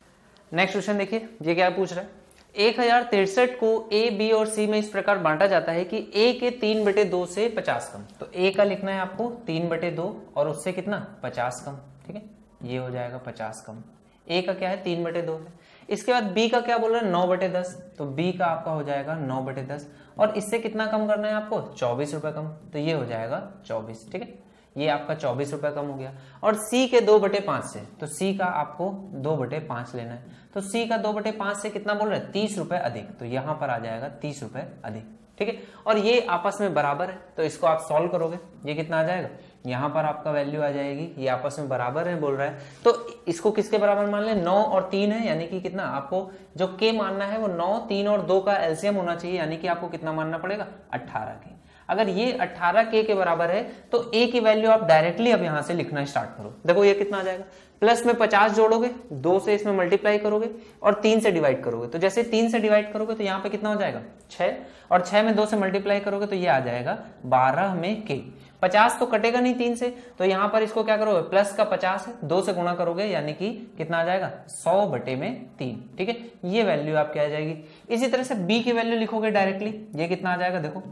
नेक्स्ट क्वेश्चन देखिए, ये क्या पूछ रहा है, 1063 को ए, बी और सी में इस प्रकार बांटा जाता है कि ए के 3/2 से 50 कम। तो ए का लिखना है आपको 3/2 और उससे कितना 50 कम। ठीक है, ये हो जाएगा 50 कम। ए का क्या है 3/2 है। इसके बाद बी का क्या बोल रहा है 9/10, तो बी का आपका हो जाएगा 9/10 और इससे कितना कम करना है आपको 24 रुपए कम, तो ये हो जाएगा 24। ठीक है, ये आपका 24 रुपए कम हो गया। और सी के 2/5 से, तो सी का आपको 2/5 लेना है, तो सी का 2/5 से कितना बोल रहे हैं 30 रुपए अधिक, तो यहां पर आ जाएगा 30 रुपए अधिक। ठीक है, और ये आपस में बराबर है, तो इसको आप सॉल्व करोगे, ये कितना आ जाएगा, यहां पर आपका वैल्यू आ जाएगी, ये आपस में बराबर है बोल रहा है, तो इसको किसके बराबर मान लें 9 और 3 है, यानी कि कितना आपको जो के मानना है वो 9, 3 और 2 का एलसीएम होना चाहिए, यानी कि आपको कितना मानना पड़ेगा 18 के। अगर ये 18 के बराबर है तो ए की वैल्यू आप डायरेक्टली अब यहां से लिखना स्टार्ट करो। देखो ये कितना आ जाएगा, प्लस में 50 जोड़ोगे, 2 से इसमें मल्टीप्लाई करोगे और 3 से डिवाइड करोगे, तो जैसे 3 से डिवाइड करोगे तो यहाँ पे कितना हो जाएगा 6, और 6 में 2 से मल्टीप्लाई करोगे तो ये आ जाएगा 12 में के। 50 तो कटेगा नहीं 3 से, तो यहाँ पर इसको क्या करोगे, प्लस का 50 है 2 से गुणा करोगे, यानी कि कितना आ जाएगा 100/3। ठीक है, ये वैल्यू आपकी आ जाएगी। इसी तरह से बी की वैल्यू लिखोगे डायरेक्टली, ये कितना आ जाएगा, देखो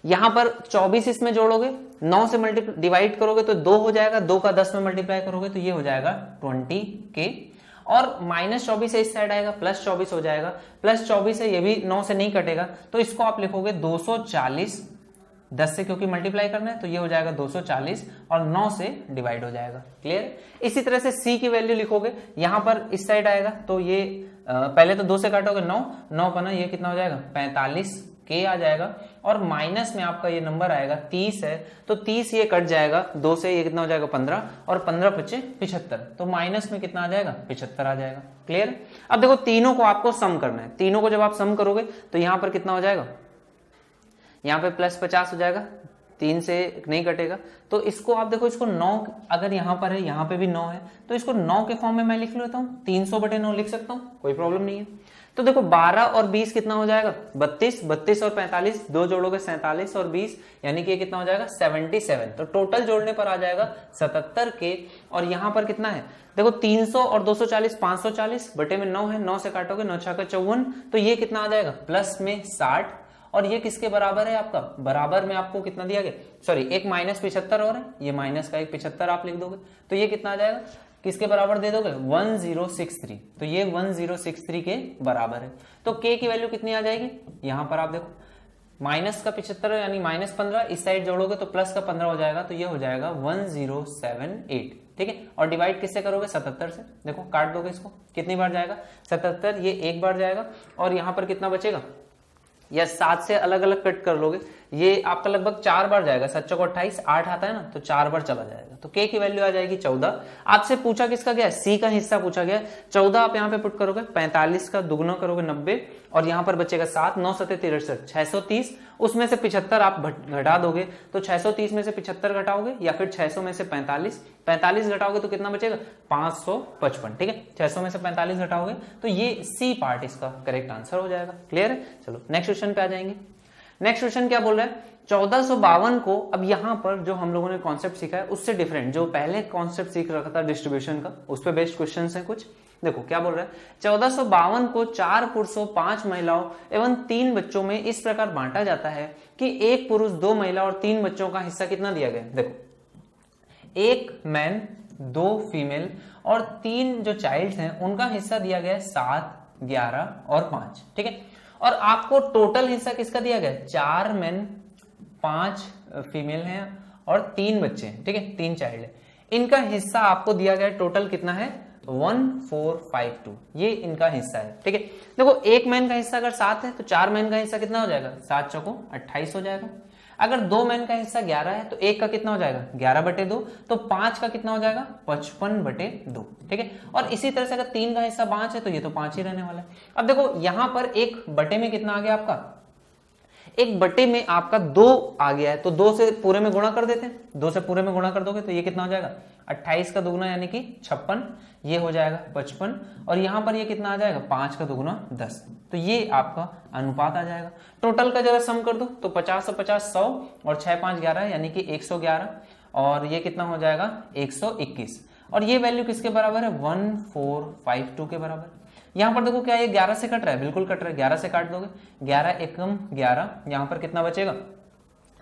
यहां पर 24 इसमें जोड़ोगे, 9 से डिवाइड करोगे तो 2 हो जाएगा, 2 का 10 में मल्टीप्लाई करोगे तो ये हो जाएगा 20 के, और -24 इस साइड आएगा, +24 हो जाएगा, +24 है, ये भी 9 से नहीं कटेगा, तो इसको आप लिखोगे 240, 10 से क्योंकि मल्टीप्लाई करना है, तो ये हो जाएगा 240 और 9 से डिवाइड हो जाएगा। क्लियर। इसी तरह से सी की वैल्यू लिखोगे, यहां पर इस साइड आएगा, तो ये पहले तो 2 से काटोगे 9, 9 बना, ये कितना हो जाएगा 45 के आ जाएगा, और माइनस में आपका ये नंबर आएगा 30 है, तो 30 ये कट जाएगा 2 से, ये कितना हो जाएगा 15, और 15 × 5 = 75, तो माइनस में कितना आ जाएगा 75 आ जाएगा। क्लियर। अब देखो तीनों को आपको सम करना है, तीनों को जब आप सम करोगे तो यहां पर कितना हो जाएगा, यहाँ पे +50 हो जाएगा, 3 से नहीं कटेगा, तो इसको आप देखो, इसको 9 अगर यहाँ पर है, यहाँ पे भी 9 है, तो इसको 9 के फॉर्म में मैं लिख लेता हूँ, 300/9 लिख सकता हूँ, कोई प्रॉब्लम नहीं है। तो देखो 12 और 20 कितना हो जाएगा 32, 32 और 45 2 जोड़ोगे 47 और 20, यानी कि कितना हो जाएगा 77, तो टोटल जोड़ने पर आ जाएगा 77 के। और यहाँ पर कितना है, देखो 300 और 240 540 बटे में 9 है, 9 से काटोगे 9 × 6 = 54, तो ये कितना आ जाएगा प्लस में 60, और ये किसके बराबर है आपका, बराबर में आपको कितना दिया गया, सॉरी एक -75 और है, ये माइनस का एक 75 आप लिख दोगे, तो ये कितना आ जाएगा, किसके बराबर दे दोगे 1063, तो ये 1063 के बराबर है। तो k की वैल्यू कितनी आ जाएगी, यहां पर आप देखो माइनस का 75 यानी -15, इस साइड जोड़ोगे तो प्लस का 15 हो जाएगा, तो ये हो जाएगा 1078। ठीक है, और डिवाइड किससे करोगे 77 से, देखो काट दोगे इसको, कितनी बार जाएगा 77, ये एक बार जाएगा, और यहां पर कितना बचेगा, या 7 से अलग अलग कट कर लोगे, ये आपका लगभग 4 बार जाएगा, 7 × 28 8 आता है ना, तो 4 बार चला जाएगा, तो k की वैल्यू आ जाएगी 14। आपसे पूछा किसका गया, c का हिस्सा पूछा गया, 14 आप यहाँ पे पुट करोगे, 45 का दुगुना करोगे 90, और यहाँ पर बचेगा 7, 9 × 7 = 63, 630, उसमें से 75 आप घटा दोगे, तो 630 में से 75 घटाओगे, या फिर 600 में से 45 घटाओगे तो कितना बचेगा 555। ठीक है, 600 में से 45 घटाओगे तो ये सी पार्ट इसका करेक्ट आंसर हो जाएगा। क्लियर है। चलो नेक्स्ट क्वेश्चन पे आ जाएंगे। नेक्स्ट क्वेश्चन क्या बोल रहा है, 1452 को, अब यहां पर जो हम लोगों ने कॉन्सेप्ट सीखा है उससे डिफरेंट, जो पहले कॉन्सेप्ट सीख रखा था डिस्ट्रीब्यूशन का, उस पे बेस्ड क्वेश्चन है कुछ। देखो क्या बोल रहा है, 1452 को 4 पुरुषों 5 महिलाओं एवं 3 बच्चों में इस प्रकार बांटा जाता है कि 1 पुरुष 2 महिला और 3 बच्चों का हिस्सा कितना दिया गया। देखो 1 मैन 2 फीमेल और 3 जो चाइल्ड हैं उनका हिस्सा दिया गया 7, 11 और 5। ठीक है, और आपको टोटल हिस्सा किसका दिया गया, 4 मैन 5 फीमेल हैं और 3 बच्चे हैं। ठीक है, 3 चाइल्ड है, इनका हिस्सा आपको दिया गया टोटल कितना है 1452, ये इनका हिस्सा है। ठीक है, देखो 1 मैन का हिस्सा अगर 7 है तो 4 मैन का हिस्सा कितना हो जाएगा, 7 चौको 28 हो जाएगा। अगर 2 मैन का हिस्सा 11 है तो 1 का कितना हो जाएगा 11/2, तो 5 का कितना हो जाएगा 55/2। ठीक है, और इसी तरह से अगर 3 का हिस्सा 5 है तो ये तो 5 ही रहने वाला है। अब देखो यहां पर 1 बटे में कितना आ गया आपका, 1 बटे में आपका 2 आ गया है, तो 2 से पूरे में गुणा कर देते हैं, 2 से पूरे में गुणा कर दोगे तो ये कितना हो जाएगा 28 का दुगुना यानी कि 56, ये हो जाएगा 55, और यहाँ पर ये कितना आ जाएगा 5 का दुगुना 10, तो ये आपका अनुपात आ जाएगा। टोटल का जरा सम कर दो तो 50 और 50 100 और 6 5 11 यानी कि 111, और ये कितना हो जाएगा 121, और ये वैल्यू किसके बराबर है 1452 के बराबर। यहां पर देखो क्या ये 11 से कट रहा है, बिल्कुल कट रहा है, 11 से काट दोगे, 11 एकम 11, यहां पर कितना बचेगा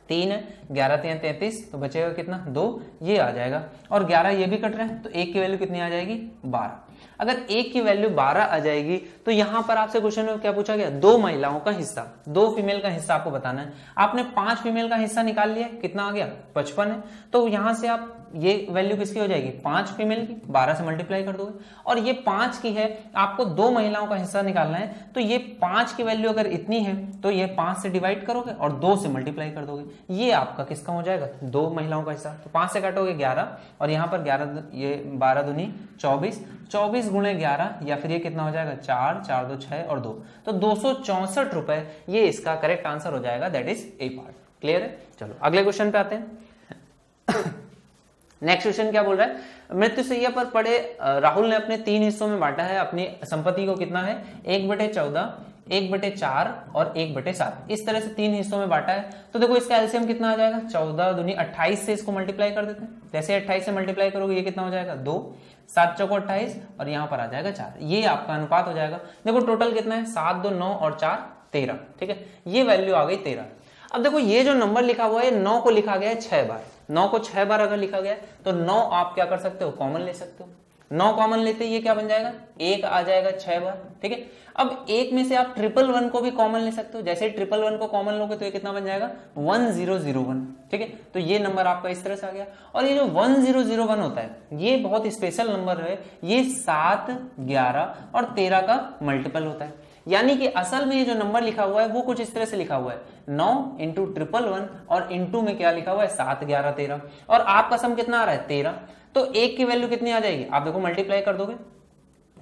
3 है, 11 3 33, तो बचेगा कितना 2, ये आ जाएगा, और 11 ये भी कट रहा है, तो 1 की वैल्यू कितनी आ जाएगी 12। अगर 1 की वैल्यू 12 आ जाएगी तो यहां पर आपसे क्वेश्चन में क्या पूछा गया, 2 महिलाओं का हिस्सा, 2 फीमेल का हिस्सा आपको बताना है। आपने 5 फीमेल का हिस्सा निकाल लिया, कितना आ गया 55 है, तो यहां से आप ये वैल्यू किसकी हो जाएगी 5 फीमेल की, 12 से मल्टीप्लाई कर दोगे, और ये 5 की है, आपको 2 महिलाओं का हिस्सा निकालना है, तो ये 5 की वैल्यू अगर इतनी है तो ये 5 से डिवाइड करोगे और 2 से मल्टीप्लाई कर दोगे, ये आपका किसका हो जाएगा 2 महिलाओं का हिस्सा। तो 5 से काटोगे 11, और यहाँ पर 11 ये 12 दूनी 24, 24 गुणे 11, या फिर ये कितना हो जाएगा 4 4 2 6 और 2, तो 264 रुपए ये इसका करेक्ट आंसर हो जाएगा, that is a part. Clear है? चलो अगले क्वेश्चन पे आते हैं। नेक्स्ट क्वेश्चन क्या बोल रहा है, मृत्युशैया पर पड़े राहुल ने अपने 3 हिस्सों में बांटा है अपनी संपत्ति को, कितना है 1/14, 1/4 और 1/7, इस तरह से 3 हिस्सों में बांटा है। तो देखो इसका एलसीएम कितना आ जाएगा 14 दूनी 28 से इसको मल्टीप्लाई कर देते हैं, जैसे 28 से मल्टीप्लाई करोगे ये कितना हो जाएगा 2, 7 चौको 28, और यहाँ पर आ जाएगा 4, ये आपका अनुपात हो जाएगा। देखो टोटल कितना है 7 2 9 और 4 13, ठीक है, ये वैल्यू आ गई 13। अब देखो ये जो नंबर लिखा हुआ है 9 को लिखा गया है 6 बार, 9 को 6 बार अगर लिखा गया है तो 9 आप क्या कर सकते हो कॉमन ले सकते हो, 9 कॉमन लेते ये क्या बन जाएगा 1 आ जाएगा 6 बार, ठीक है। अब 1 में से आप 111 को भी कॉमन ले सकते हो, जैसे 111 को कॉमन लोगे तो ये कितना बन जाएगा 1001, ठीक है। तो ये नंबर आपका इस तरह से आ गया, और ये जो 1001 होता है ये बहुत स्पेशल नंबर है, ये 7 11 और 13 का मल्टीपल होता है, यानी कि असल में ये जो नंबर लिखा हुआ है वो कुछ इस तरह से लिखा हुआ है 9 इंटू 111, और इंटू में क्या लिखा हुआ है 7 11 13, और आपका सम कितना आ रहा है 13, तो 1 की वैल्यू कितनी आ जाएगी, आप देखो मल्टीप्लाई कर दोगे,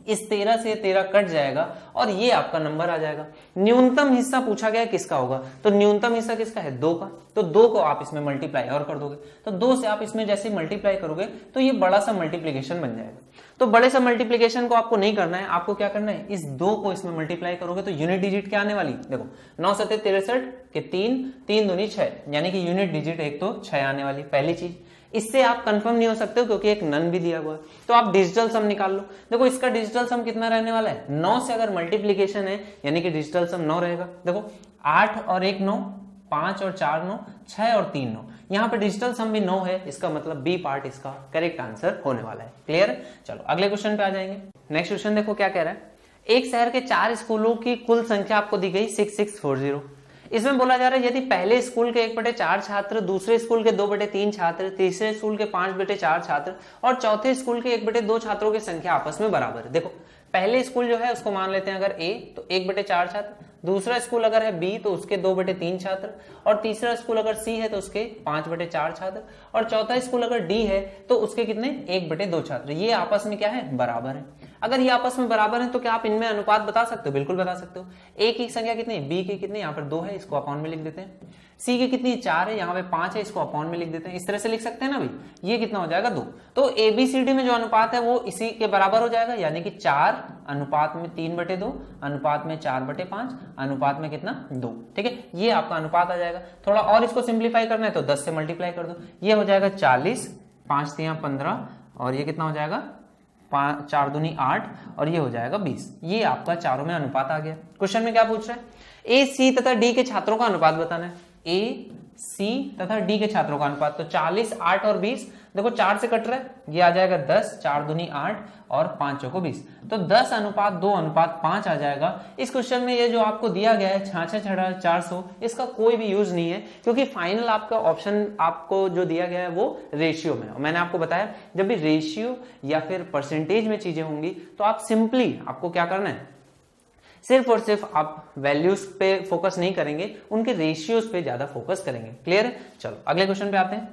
इस 13 से 13 कट जाएगा और ये आपका नंबर आ जाएगा। न्यूनतम हिस्सा पूछा गया किसका होगा, तो न्यूनतम हिस्सा किसका है 2 का, तो 2 को आप इसमें मल्टीप्लाई और कर दोगे, तो 2 से आप इसमें जैसे मल्टीप्लाई करोगे तो ये बड़ा सा मल्टीप्लीकेशन बन जाएगा। तो बड़े सा मल्टीप्लीकेशन को आपको नहीं करना है, आपको क्या करना है इस 2 को इसमें मल्टीप्लाई करोगे तो यूनिट डिजिट क्या आने वाली, देखो 9 7 63 के 3 3 दूनी 6, यानी कि यूनिट डिजिट एक तो 6 आने वाली, पहली चीज। इससे आप कंफर्म नहीं हो सकते हो क्योंकि एक नन भी दिया हुआ है, तो आप डिजिटल सम निकाल लो। देखो इसका डिजिटल सम कितना रहने वाला है 9 से अगर मल्टीप्लीकेशन है यानी कि डिजिटल सम 9 रहेगा। देखो 8 और 1 9, 5 और 4 9, 6 और 3 9, यहाँ पे डिजिटल सम भी 9 है, इसका मतलब बी पार्ट इसका करेक्ट आंसर होने वाला है। क्लियर है? चलो अगले क्वेश्चन पे आ जाएंगे। नेक्स्ट क्वेश्चन देखो क्या कह रहा है, एक शहर के 4 स्कूलों की कुल संख्या आपको दी गई 6640। इसमें बोला जा रहा है यदि पहले स्कूल के 1/4 छात्र, दूसरे स्कूल के 2/3 छात्र, तीसरे स्कूल के 5/4 छात्र और चौथे स्कूल के 1/2 छात्रों की संख्या आपस में बराबर है। देखो पहले स्कूल जो है उसको मान लेते हैं अगर ए तो 1/4 छात्र, दूसरा स्कूल अगर है बी तो उसके 2/3 छात्र, और तीसरा स्कूल अगर सी है तो उसके 5/4 छात्र, और चौथा स्कूल अगर डी है तो उसके कितने 1/2 छात्र। ये आपस में क्या है बराबर है। अगर ये आपस में बराबर है तो क्या आप इनमें अनुपात बता सकते हो? बिल्कुल बता सकते हो। ए की संख्या कितनी, बी की कितनी, यहाँ पर 2 है, इसको अपॉन में लिख देते हैं। सी की कितनी 4 है, यहाँ पे 5 है, इसको अपॉन में लिख देते हैं। इस तरह से लिख सकते हैं ना भाई, ये कितना हो जाएगा 2। तो एबीसीडी में जो अनुपात है वो इसी के बराबर हो जाएगा, यानी कि 4 अनुपात में 3/2, अनुपात में 4/5, अनुपात में कितना 2। ठीक है, ये आपका अनुपात आ जाएगा। थोड़ा और इसको सिंप्लीफाई करना है तो 10 से मल्टीप्लाई कर दो, ये हो जाएगा 40, 5 3 15, और ये कितना हो जाएगा 4 दूनी 8, और ये हो जाएगा 20। ये आपका चारों में अनुपात आ गया। क्वेश्चन में क्या पूछ रहा है, ए सी तथा डी के छात्रों का अनुपात बताना है। ए सी तथा डी के छात्रों का अनुपात, तो 40 8 और 20, देखो 4 से कट रहा है, ये आ जाएगा 10, 4 दूनी 8 और 5 चौको 20, तो 10 अनुपात 2 अनुपात 5 आ जाएगा। इस क्वेश्चन में ये जो आपको दिया गया है 66 400, इसका कोई भी यूज नहीं है, क्योंकि फाइनल आपका ऑप्शन आपको जो दिया गया है वो रेशियो में। और मैंने आपको बताया जब भी रेशियो या फिर परसेंटेज में चीजें होंगी तो आप सिंपली आपको क्या करना है, सिर्फ और सिर्फ आप वैल्यूज पे फोकस नहीं करेंगे, उनके रेशियोज पे ज्यादा फोकस करेंगे। क्लियर है? चलो अगले क्वेश्चन पे आते हैं।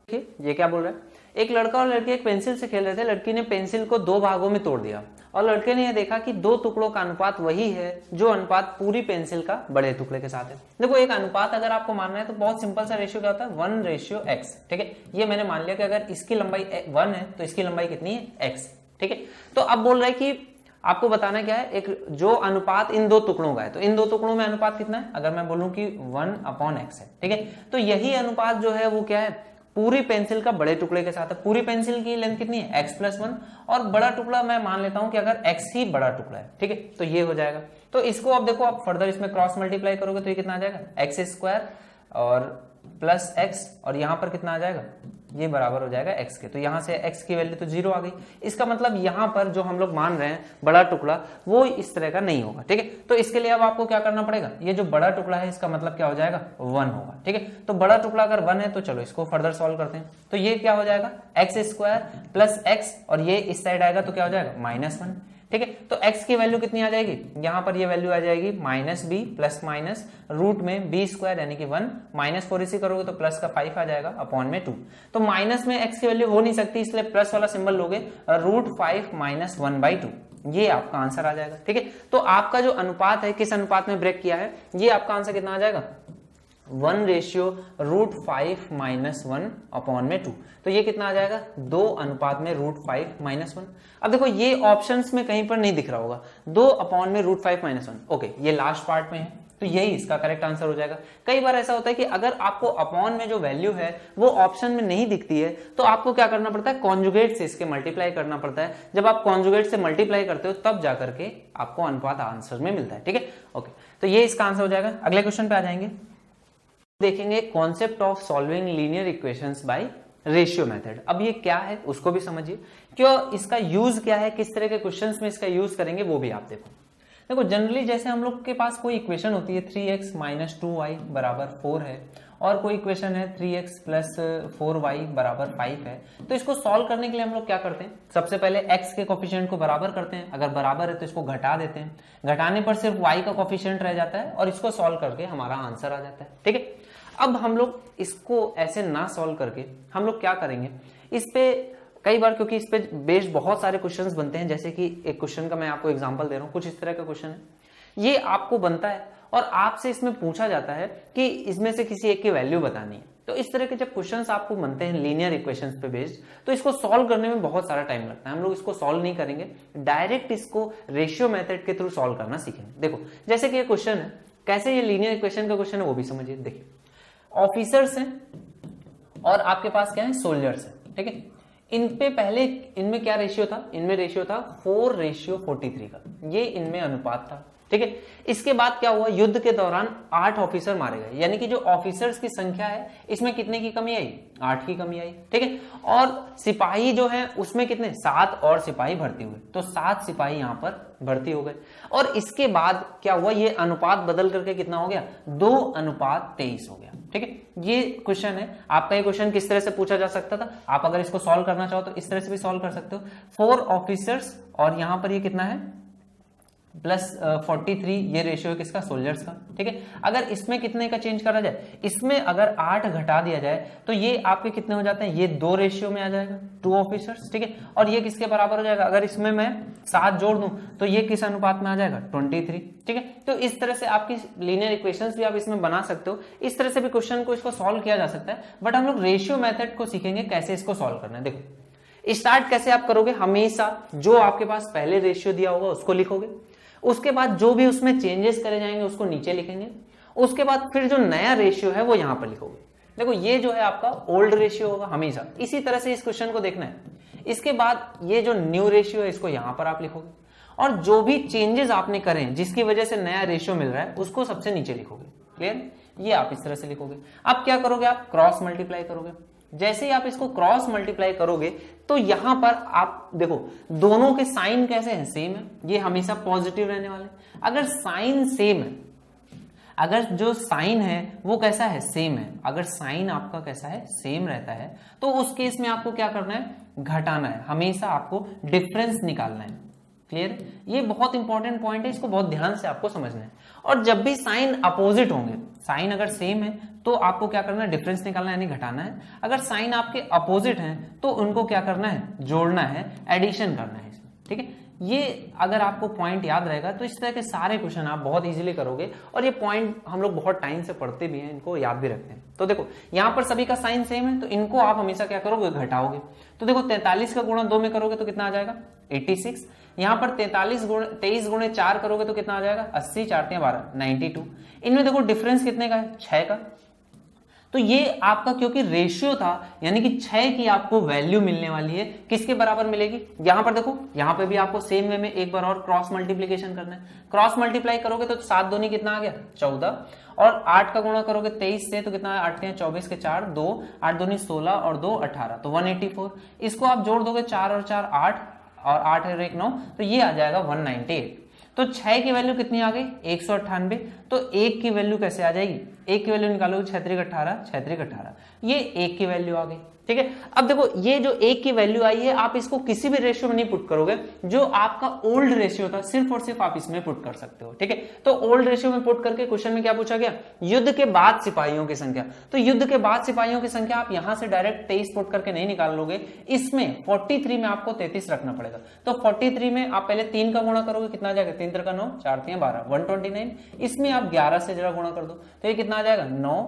देखिए ये क्या बोल रहा है, एक लड़का और लड़की एक पेंसिल से खेल रहे थे, लड़की ने पेंसिल को 2 भागों में तोड़ दिया और लड़के ने यह देखा कि 2 टुकड़ों का अनुपात वही है जो अनुपात पूरी पेंसिल का बड़े टुकड़े के साथ है। देखो एक अनुपात अगर आपको मानना है तो बहुत सिंपल सा रेशियो क्या होता है, 1:x। ठीक है, ये मैंने मान लिया कि अगर इसकी लंबाई 1 है तो इसकी लंबाई कितनी है, x। ठीक है, तो अब बोल रहा है कि आपको बताना क्या है, एक जो अनुपात इन 2 टुकड़ों का है, तो इन 2 टुकड़ों में अनुपात कितना है, अगर मैं बोलूं कि 1/x है। ठीक है, तो यही अनुपात जो है वो क्या है, पूरी पेंसिल का बड़े टुकड़े के साथ है। पूरी पेंसिल की लेंथ कितनी है, x+1, और बड़ा टुकड़ा मैं मान लेता हूं कि अगर x ही बड़ा टुकड़ा है। ठीक है, तो ये हो जाएगा। तो इसको अब देखो, आप फर्दर इसमें क्रॉस मल्टीप्लाई करोगे तो ये कितना आ जाएगा, x² और प्लस x, और यहां पर कितना आ जाएगा, ये बराबर हो जाएगा x के। तो यहां से x की वैल्यू तो 0 आ गई। इसका मतलब यहां पर जो हम लोग मान रहे हैं बड़ा टुकड़ा वो इस तरह का नहीं होगा। ठीक है, तो इसके लिए अब आपको क्या करना पड़ेगा, ये जो बड़ा टुकड़ा है इसका मतलब क्या हो जाएगा, 1 होगा। ठीक है, तो बड़ा टुकड़ा अगर 1 है तो चलो इसको फर्दर सॉल्व करते हैं। तो ये क्या हो जाएगा, x² प्लस x, और ये इस साइड आएगा तो क्या हो जाएगा, -1। ठीक है, तो x की वैल्यू कितनी आ जाएगी, यहां पर ये वैल्यू आ जाएगी -b प्लस माइनस रूट में b² यानी कि 1, -4 इसी करोगे तो प्लस का 5 आ जाएगा अपॉन में 2। तो माइनस में x की वैल्यू हो नहीं सकती, इसलिए प्लस वाला सिंबल लोगे, √5 - 1/2, ये आपका आंसर आ जाएगा। ठीक है, तो आपका जो अनुपात है किस अनुपात में ब्रेक किया है, ये आपका आंसर कितना आ जाएगा, 1:√5 - 1 अपॉन में 2। तो ये कितना आ जाएगा, 2 अनुपात में √5 - 1। अब देखो ये ऑप्शंस में कहीं पर नहीं दिख रहा होगा, 2 अपॉन में √5 - 1। ओके, ये लास्ट पार्ट में है, तो यही इसका करेक्ट आंसर हो जाएगा। कई बार ऐसा होता है कि अगर आपको अपॉन में जो वैल्यू है वो ऑप्शन में नहीं दिखती है तो आपको क्या करना पड़ता है, कॉन्जुगेट से इसके मल्टीप्लाई करना पड़ता है। जब आप कॉन्जुगेट से मल्टीप्लाई करते हो तब जाकर के आपको अनुपात आंसर में मिलता है। ठीक है, ओके, तो ये इसका आंसर हो जाएगा। अगले क्वेश्चन पे आ जाएंगे, देखेंगे concept of solving linear equations bye ratio method. अब ये क्या है उसको भी समझिए, क्यों इसका यूज क्या है, किस तरह के क्वेश्चंस में इसका यूज करेंगे वो भी आप देखो जनरली जैसे हम लोग के पास कोई इक्वेशन होती है 3x - 2y = 4 है, और कोई इक्वेशन है 3x + 4y = 5 है, तो इसको सॉल्व करने के लिए हम लोग क्या करते हैं, सबसे पहले x के कोफिशिएंट को बराबर करते हैं, अगर बराबर है तो इसको घटा देते हैं, घटाने पर सिर्फ y का कोफिशिएंट रह जाता है और इसको सॉल्व करके हमारा आंसर आ जाता है। ठीक है, अब हम लोग इसको ऐसे ना सॉल्व करके हम लोग क्या करेंगे, इस पे कई बार, क्योंकि इस पे बेस्ड बहुत सारे क्वेश्चंस बनते हैं, जैसे कि एक क्वेश्चन का मैं आपको एग्जांपल दे रहा हूं, कुछ इस तरह का क्वेश्चन है, ये आपको बनता है और आपसे इसमें पूछा जाता है कि इसमें से किसी एक की वैल्यू बतानी है। तो इस तरह के जब क्वेश्चंस आपको बनते हैं लीनियर इक्वेशंस पे बेस्ड, तो इसको सॉल्व करने में बहुत सारा टाइम लगता है। हम लोग इसको सॉल्व नहीं करेंगे, डायरेक्ट इसको रेशियो मेथड के थ्रू सॉल्व करना सीखेंगे। देखो जैसे कि ये क्वेश्चन है, कैसे ये लीनियर इक्वेशन का क्वेश्चन है वो भी समझिए। देखिए ऑफिसर्स हैं और आपके पास क्या है, सोल्जर्स हैं। ठीक है, इन पे पहले इनमें क्या रेशियो था, इनमें रेशियो था 4:43 का, ये इनमें अनुपात था। ठीक है, इसके बाद क्या हुआ, युद्ध के दौरान 8 ऑफिसर मारे गए, यानी कि जो ऑफिसर्स की संख्या है इसमें कितने की कमी आई, 8 की कमी आई। ठीक है, और सिपाही जो है उसमें कितने, 7 और सिपाही भर्ती हुए, तो 7 सिपाही यहां पर भर्ती हो गए। और इसके बाद क्या हुआ, ये अनुपात बदल करके कितना हो गया, 2:23 हो गया। ठीक है, ये क्वेश्चन है आपका। ये क्वेश्चन किस तरह से पूछा जा सकता था, आप अगर इसको सॉल्व करना चाहो तो इस तरह से भी सॉल्व कर सकते हो, 4 ऑफिसर्स और यहां पर ये कितना है +43, ये रेशियो है किसका, सोल्जर्स का। ठीक है, अगर इसमें कितने का चेंज करा जाए, इसमें अगर 8 घटा दिया जाए तो ये आपके कितने हो जाते हैं, ये 2 रेशियो में आ जाएगा, 2 ऑफिसर्स। ठीक है, और ये किसके बराबर हो जाएगा, अगर इसमें मैं 7 जोड़ दूं तो ये किस अनुपात में आ जाएगा, 23। ठीक है, तो इस तरह से आपकी लीनियर इक्वेशंस भी आप इसमें बना सकते हो, इस तरह से भी क्वेश्चन को इसको सॉल्व किया जा सकता है। बट हम लोग रेशियो मेथड को सीखेंगे कैसे इसको सॉल्व करना है। देखो स्टार्ट कैसे आप करोगे, हमेशा जो आपके पास पहले रेशियो दिया होगा उसको लिखोगे, उसके बाद जो भी उसमें चेंजेस करे जाएंगे उसको नीचे लिखेंगे, उसके बाद फिर जो नया रेशियो है वो यहां पर लिखोगे। देखो ये जो है आपका ओल्ड रेशियो होगा हमेशा, इसी तरह से इस क्वेश्चन को देखना है। इसके बाद ये जो न्यू रेशियो है इसको यहां पर आप लिखोगे, और जो भी चेंजेस आपने करे जिसकी वजह से नया रेशियो मिल रहा है उसको सबसे नीचे लिखोगे। क्लियर, ये आप इस तरह से लिखोगे। अब क्या करोगे, आप क्रॉस मल्टीप्लाई करोगे। जैसे ही आप इसको क्रॉस मल्टीप्लाई करोगे तो यहां पर आप देखो दोनों के साइन कैसे हैं, सेम है, ये हमेशा पॉजिटिव रहने वाले। अगर साइन सेम है, अगर जो साइन है वो कैसा है, सेम है, अगर साइन आपका कैसा है, सेम रहता है, तो उस केस में आपको क्या करना है, घटाना है, हमेशा आपको डिफरेंस निकालना है। क्लियर? ये बहुत इंपॉर्टेंट पॉइंट है, इसको बहुत ध्यान से आपको समझना है। और जब भी साइन अपोजिट होंगे, साइन अगर सेम है तो आपको क्या करना है, डिफरेंस निकालना यानी घटाना है। अगर साइन आपके अपोजिट हैं तो उनको क्या करना है, जोड़ना है, एडिशन करना है इसमें, ठीक है। ये अगर आपको पॉइंट याद रहेगा तो इस तरह के सारे क्वेश्चन आप बहुत इजीली करोगे। और ये पॉइंट हम लोग बहुत टाइम से पढ़ते भी हैं, इनको याद भी रखते हैं। तो देखो यहाँ पर सभी का साइन सेम है तो इनको आप हमेशा क्या करोगे, घटाओगे। तो देखो 43 का गुणा 2 में करोगे तो कितना आ जाएगा, 86। यहाँ पर 23 गुणे 4 करोगे तो कितना आ जाएगा, 80, 4 3 12, 92। इनमें देखो डिफरेंस कितने का है, 6 का। तो ये आपका क्योंकि रेशियो था, यानी कि 6 की आपको वैल्यू मिलने वाली है, किसके बराबर मिलेगी। यहां पर देखो, यहां पे भी आपको सेम वे में एक बार और क्रॉस मल्टीप्लीकेशन करना है। क्रॉस मल्टीप्लाई करोगे तो 7 दूनी कितना आ गया, 14। और 8 का गुणा करोगे 23 से तो कितना है, 8 24 के 4, 2 8 दूनी 16 और 2 18, तो 184। इसको आप जोड़ दोगे, 4 और 4 8 और 8 और 1 9, तो ये आ जाएगा 198। तो 6 की वैल्यू कितनी आ गई, 198। तो 1 की वैल्यू कैसे आ जाएगी, 1 की वैल्यू निकालोगे 6 3 18, 6 3 18, ये 1 की वैल्यू आ गई, ठीक है। अब देखो ये जो 1 की वैल्यू आई है, आप इसको किसी भी रेशियो में नहीं पुट करोगे, जो आपका ओल्ड रेशियो था सिर्फ और सिर्फ आप इसमें पुट कर सकते हो, ठीक है। तो ओल्ड रेशियो में पुट करके क्वेश्चन में क्या पूछा गया, युद्ध के बाद सिपाहियों की संख्या। तो युद्ध के बाद सिपाहियों की संख्या आप यहां से डायरेक्ट 23 पुट करके नहीं निकाल लोगे, इसमें 43 में आपको 33 रखना पड़ेगा। तो 43 में आप पहले 3 का गुणा करोगे, कितना आ जाएगा, 3 3 9, 4 3 12, 129। इसमें आप 11 से जरा गुणा कर दो तो ये कितना आ जाएगा, 9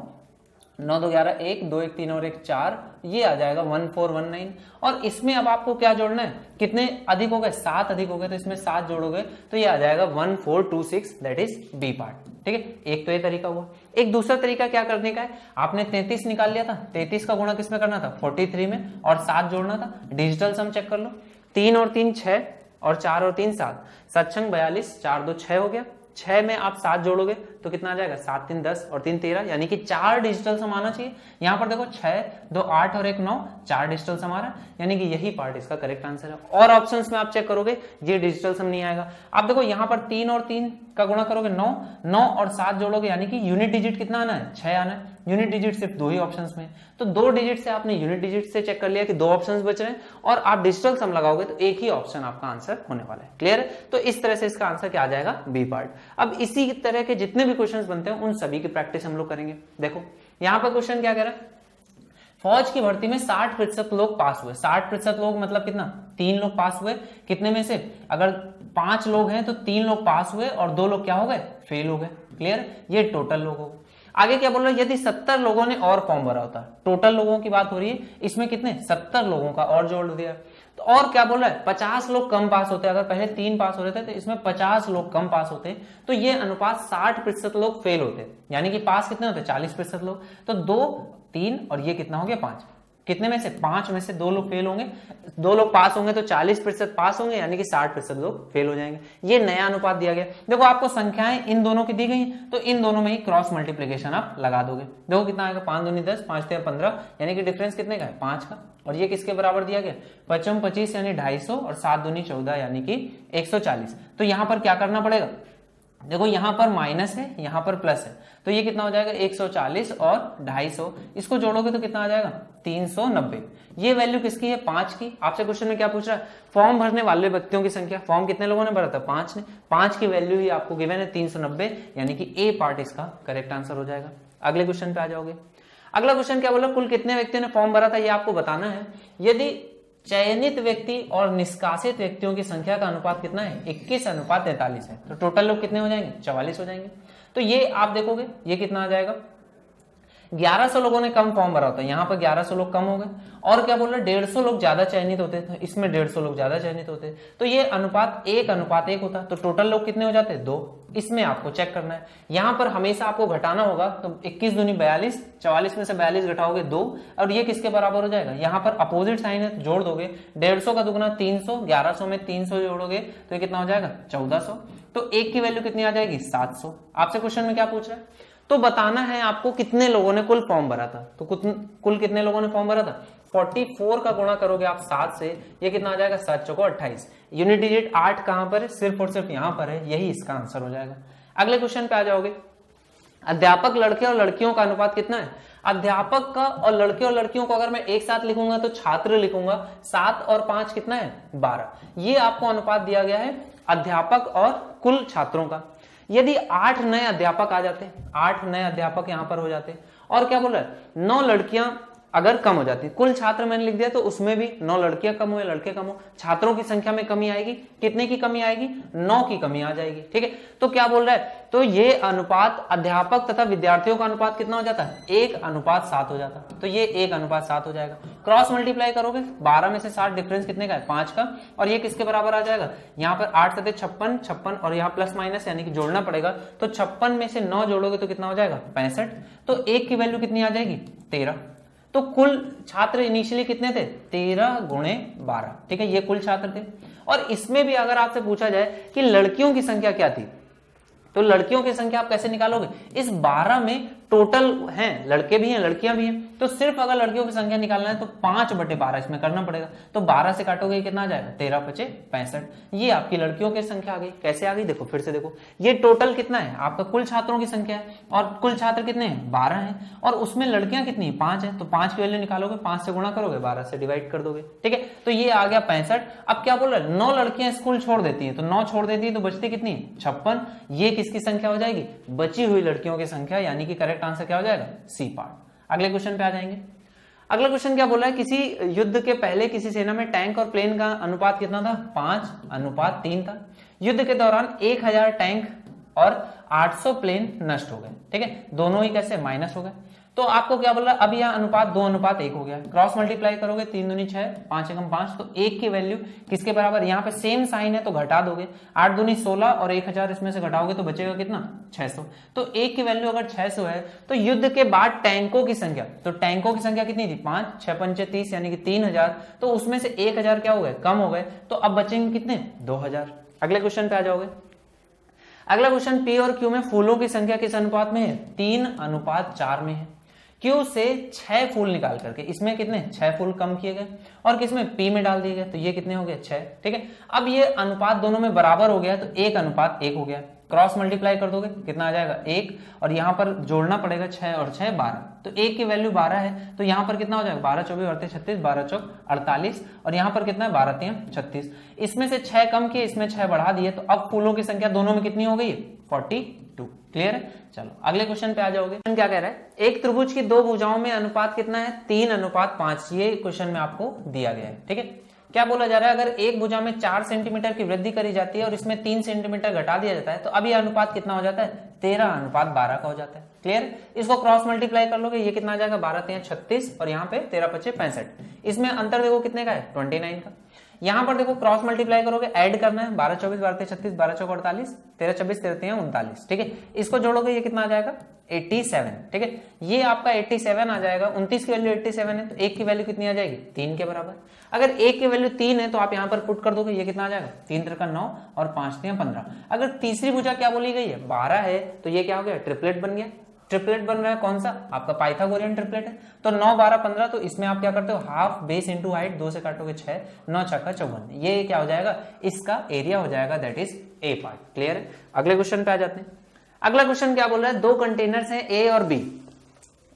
9 2 11, 1 2 1 3 और 1 4, ये आ जाएगा 1419। और इसमें अब आपको क्या जोड़ना है, कितने अधिक हो गए, 7 अधिक हो गए, तो इसमें 7 जोड़ोगे तो ये आ जाएगा 1426, दैट इज बी पार्ट, ठीक है। एक तो ये तरीका हुआ। एक दूसरा तरीका क्या करने का है, आपने 33 निकाल लिया था, 33 का गुणा किसमें करना था, 43 में, और 7 जोड़ना था। डिजिटल सम चेक कर लो, 3 और 3 6 और 4 और 3 7, 7 6 42, 4 2 6 हो गया। 6 में आप 7 जोड़ोगे तो कितना आ जाएगा, 7 3 10 और 3 13, यानी कि 4 डिजिटल सम आना चाहिए। यहां पर देखो 6 2 8 और 1 9, 4 डिजिटल सम आ रहा है, यानी कि यही पार्ट इसका करेक्ट आंसर है। और ऑप्शंस में आप चेक करोगे ये डिजिटल सम नहीं आएगा। आप देखो यहां पर 3 और 3 का गुणा करोगे 9, 9 और 7 जोड़ोगे, यानी कि यूनिट डिजिट कितना आना है, 6 आना है। यूनिट डिजिट सिर्फ 2 ही ऑप्शंस में, तो 2 डिजिट से आपने यूनिट डिजिट से चेक कर लिया कि 2 ऑप्शंस बच रहे हैं, और आप डिजिटल सम लगाओगे तो एक ही ऑप्शन आपका आंसर होने वाला है। क्लियर है? तो इस तरह से इसका आंसर क्या आ जाएगा, बी पार्ट। अब इसी तरह के जितने भी क्वेश्चंस बनते हैं उन सभी की प्रैक्टिस हम लोग करेंगे। देखो यहां पर क्वेश्चन क्या कह रहा है, फौज की भर्ती में 60% लोग पास हुए। 60% लोग मतलब कितना, 3 लोग पास हुए। कितने में से, अगर 5 लोग हैं तो 3 लोग पास हुए और 2 लोग क्या हो गए, फेल हो गए। क्लियर? ये टोटल लोग हो गए। आगे क्या बोल रहा है, यदि 70 लोगों ने और फॉर्म भरा होता, टोटल लोगों की बात हो रही है, इसमें कितने 70 लोगों का और जोड़ दिया। तो और क्या बोल रहा है, 50 लोग कम पास होते। अगर पहले 3 पास हो रहे थे तो इसमें 50 लोग कम पास होते, तो ये अनुपात 60% लोग फेल होते, यानी कि पास कितने होते, 40% लोग। तो 2 3 और ये कितना हो गया 5, कितने में से 5 में से 2 लोग फेल होंगे, 2 लोग पास होंगे तो 40% पास होंगे, यानी कि 60% लोग फेल हो जाएंगे। ये नया अनुपात दिया गया। देखो आपको संख्याएं इन दोनों की दी गई, तो इन दोनों में ही क्रॉस मल्टीप्लीकेशन आप लगा दोगे। देखो कितना आएगा, 5 दूनी 10, 5 3 15, यानी कि डिफरेंस कितने का है, 5 का। और ये किसके बराबर दिया गया, 5 25 यानी 250, और 7 दूनी 14 यानी कि 140। तो यहां पर क्या करना पड़ेगा, देखो यहां पर माइनस है, यहां पर प्लस है, तो ये कितना हो जाएगा 140 और 250, इसको जोड़ोगे तो कितना आ जाएगा 390। ये वैल्यू किसकी है, 5 की। आपसे क्वेश्चन में क्या पूछ रहा है, फॉर्म भरने वाले व्यक्तियों की संख्या। फॉर्म कितने लोगों ने भरा था, 5 ने। 5 की वैल्यू ही आपको गिवन है 390, यानी कि ए पार्ट इसका करेक्ट आंसर हो जाएगा। अगले क्वेश्चन पे आ जाओगे। अगला क्वेश्चन क्या बोला, कुल कितने व्यक्तियों ने फॉर्म भरा था ये आपको बताना है। यदि चयनित व्यक्ति और निष्कासित व्यक्तियों की संख्या का अनुपात कितना है, 21:43 है, तो टोटल लोग कितने हो जाएंगे, 44 हो जाएंगे। तो ये आप देखोगे ये कितना आ जाएगा, 1100 लोगों ने कम फॉर्म भरा होता है, यहाँ पर 1100 लोग कम हो गए। और क्या बोल रहे, 150 लोग ज्यादा चयनित होते, तो इसमें 150 लोग ज्यादा चयनित होते, तो ये अनुपात 1:1 होता, तो टोटल लोग कितने हो जाते, 2। इसमें आपको चेक करना है। यहां पर हमेशा आपको घटाना होगा, तो 21 दूनी 42, 44 में से 42 घटाओगे 2, और ये किसके बराबर हो जाएगा, यहाँ पर अपोजिट साइन है तो जोड़ दोगे, 150 का दुगना 300, 1100 में 300 जोड़ोगे तो ये कितना हो जाएगा 1400। तो 1 की वैल्यू कितनी आ जाएगी, 700। आपसे क्वेश्चन में क्या पूछ रहा है, तो बताना है आपको कितने लोगों ने कुल फॉर्म भरा था। तो कुल कितने लोगों ने फॉर्म भरा था, 44 का गुणा करोगे आप 7 से, ये कितना आ जाएगा, 7 चौको 28। यूनिट डिजिट 8 कहां पर है, सिर्फ और सिर्फ यहां पर है, यही इसका आंसर हो जाएगा। अगले क्वेश्चन पे आ जाओगे। अध्यापक लड़के और लड़कियों का अनुपात कितना है। अध्यापक का और लड़के और लड़कियों को अगर मैं एक साथ लिखूंगा तो छात्र लिखूंगा, 7 और 5 कितना है, 12। ये आपको अनुपात दिया गया है अध्यापक और कुल छात्रों का। यदि 8 नए अध्यापक आ जाते, 8 नए अध्यापक यहां पर हो जाते, और क्या बोल रहा है 9 लड़कियां अगर कम हो जाती, कुल छात्र मैंने लिख दिया तो उसमें भी 9 लड़कियां कम हुए, लड़के कम हो, छात्रों की संख्या में कमी आएगी। कितने की कमी आएगी? 9 की कमी आ जाएगी। ठीक है, तो क्या बोल रहा है, तो ये अनुपात अध्यापक तथा विद्यार्थियों का अनुपात कितना हो जाता है? 1:7 हो जाता है। तो ये 1:7 हो जाएगा। क्रॉस मल्टीप्लाई करोगे 12 में से 60, डिफरेंस कितने का है? 5 का, और ये किसके बराबर आ जाएगा? यहाँ पर 8 7 56, 56 और यहाँ प्लस माइनस यानी कि जोड़ना पड़ेगा, तो 56 में से 9 जोड़ोगे तो कितना हो जाएगा? 65। तो 1 की वैल्यू कितनी आ जाएगी? 13। तो कुल छात्र इनिशियली कितने थे? 13 गुणे 12। ठीक है, ये कुल छात्र थे। और इसमें भी अगर आपसे पूछा जाए कि लड़कियों की संख्या क्या थी, तो लड़कियों की संख्या आप कैसे निकालोगे? इस 12 में टोटल हैं, लड़के भी हैं लड़कियां भी हैं, तो सिर्फ अगर लड़कियों की संख्या निकालना है तो 5/12 इसमें करना पड़ेगा। तो 12 से काटोगे कितना आ जाएगा? 13 5 65। ये आपकी लड़कियों की संख्या आ गई। कैसे आ गई? देखो फिर से देखो, ये टोटल कितना है? आपका कुल छात्रों की संख्या है, और कुल छात्र कितने हैं? 12 हैं, और उसमें लड़कियां कितनी है? 5 है। तो 5 की वैल्यू निकालोगे, 5 से गुणा करोगे, 12 से डिवाइड कर दोगे। ठीक है, तो ये आ गया 65। अब क्या बोल रहा है? 9 लड़कियां स्कूल छोड़ देती है, तो 9 छोड़ देती है तो बचती कितनी है? 56। ये किसकी संख्या हो जाएगी? बची हुई लड़कियों की संख्या, यानी कि करेक्ट आंसर क्या हो जाएगा? C part. अगले क्वेश्चन पे आ जाएंगे। अगला क्वेश्चन क्या बोला है? किसी युद्ध के पहले किसी सेना में टैंक और प्लेन का अनुपात कितना था? 5:3 था। युद्ध के दौरान 1000 टैंक और 800 प्लेन नष्ट हो गए। ठीक है, दोनों ही कैसे? माइनस हो गए। तो आपको क्या बोल रहा है? अब यह अनुपात 2:1 हो गया। क्रॉस मल्टीप्लाई करोगे 3 दूनी 6, 5 एकम 5, तो 1 की वैल्यू किसके बराबर? यहाँ पे सेम साइन है तो घटा दोगे, 8 दूनी 16 और 1000 इसमें से घटाओगे तो बचेगा कितना? 600। तो 1 की वैल्यू अगर 600 है तो युद्ध के बाद टैंकों की संख्या, तो टैंकों की संख्या कितनी थी? 5, 6 पंचे 30 यानी कि 3000। तो उसमें से 1000 क्या हो गए? कम हो गए। तो अब बचेंगे कितने? 2000। अगले क्वेश्चन पे आ जाओगे। अगला क्वेश्चन, पी और क्यू में फूलों की संख्या किस अनुपात में है? 3:4 में है। क्यू से 6 फूल निकाल करके इसमें कितने? 6 फूल कम किए गए, और किसमें? पी में डाल दिए गए, तो ये कितने हो गए? 6। ठीक है, अब ये अनुपात दोनों में बराबर हो गया, तो 1:1 हो गया। क्रॉस मल्टीप्लाई कर दोगे कितना आ जाएगा? 1, और यहां पर जोड़ना पड़ेगा 6 और 6 12, तो 1 की वैल्यू 12 है, तो यहां पर कितना हो जाएगा? 12 24 38 36, 12 चौक 48, और यहां पर कितना है? 12 3 36। इसमें से 6 कम किए, इसमें 6 बढ़ा दिए, तो अब फूलों की संख्या दोनों में कितनी हो गई है? 42। क्लियर है? चलो अगले क्वेश्चन पे आ जाओगे। क्या कह रहा है? एक त्रिभुज की 2 भुजाओं में अनुपात कितना है? 3:5। ये क्वेश्चन में आपको दिया गया है। ठीक है, क्या बोला जा रहा है? अगर एक भुजा में 4 सेंटीमीटर की वृद्धि करी जाती है और इसमें 3 सेंटीमीटर घटा दिया जाता है, तो अब ये अनुपात कितना हो जाता है? 13:12 का हो जाता है। क्लियर? इसको क्रॉस मल्टीप्लाई कर लोगे, ये कितना आ जाएगा? 12 3 36, और यहाँ पे 13 5 65। इसमें अंतर देखो कितने का है? 29 का। यहां पर देखो क्रॉस मल्टीप्लाई करोगे, ऐड करना है, 12 24 12 36, 12 चौक 48, 13 26 13 39। ठीक है, इसको जोड़ोगे ये कितना आ जाएगा? 87। ठीक है, ये आपका 87 आ जाएगा। 29 की वैल्यू 87 है, तो 1 की वैल्यू कितनी आ जाएगी? 3 के बराबर। अगर 1 की वैल्यू 3 है तो आप यहां पर पुट कर दोगे, ये कितना आ जाएगा? 3 3 9 और 5 3 15। अगर तीसरी भुजा क्या बोली गई है? 12 है, तो ये क्या हो गया? ट्रिपलेट बन गया। ट्रिपलेट बन रहा है कौन सा? आपका पाइथागोरियन ट्रिपलेट है। तो 9 12 15, तो इसमें आप क्या करते हो? हाफ बेस इंटू हाइट, 2 से काटोगे 6, 9 6 54। ये क्या हो जाएगा? इसका एरिया हो जाएगा, that is a part. Clear है? अगले क्वेश्चन पे आ जाते हैं। अगला क्वेश्चन क्या बोल रहा है? 2 कंटेनर्स हैं ए और बी।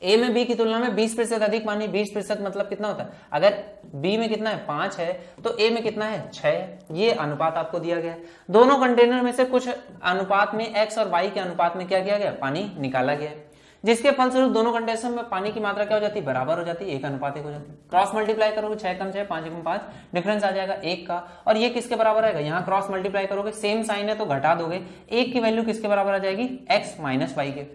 ए में बी की तुलना में 20% अधिक पानी। 20% मतलब कितना होता है? अगर बी में कितना है? 5 है, तो ए में कितना है? 6 है। ये अनुपात आपको दिया गया है। दोनों कंटेनर में से कुछ अनुपात में एक्स और वाई के अनुपात में क्या किया गया? पानी निकाला गया है, जिसके फलस्वरूप दोनों कंटेनर में पानी की मात्रा क्या हो जाती है? बराबर हो जाती है, 1:1 हो जाती है। क्रॉस मल्टीप्लाई करोगे 6 कम 6 5 कम 5, डिफरेंस आ जाएगा 1 का, और ये किसके बराबर आएगा? यहाँ क्रॉस मल्टीप्लाई करोगे, सेम साइन है तो घटा दोगे, 1 की वैल्यू किसके बराबर आ जाएगी? x माइनस वाई के।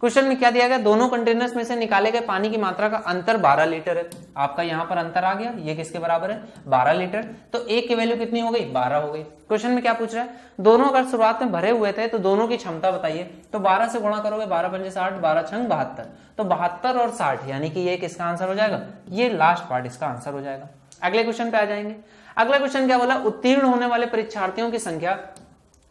क्वेश्चन में क्या दिया गया? दोनों कंटेनर्स में से निकाले गए पानी की मात्रा का अंतर 12 लीटर है। आपका यहाँ पर अंतर आ गया, ये किसके बराबर है? 12 लीटर। तो 1 की वैल्यू कितनी हो गई? 12 हो गई। क्वेश्चन में क्या पूछ रहा है? दोनों अगर शुरुआत में भरे हुए थे तो दोनों की क्षमता बताइए। तो 12 से गुणा करोगे, 12 पंजे 60, 12 छंग 72, तो 72 और 60, यानी कि ये किसका आंसर हो जाएगा? ये लास्ट पार्ट इसका आंसर हो जाएगा। अगले क्वेश्चन पे आ जाएंगे। अगला क्वेश्चन क्या बोला? उत्तीर्ण होने वाले परीक्षार्थियों की संख्या,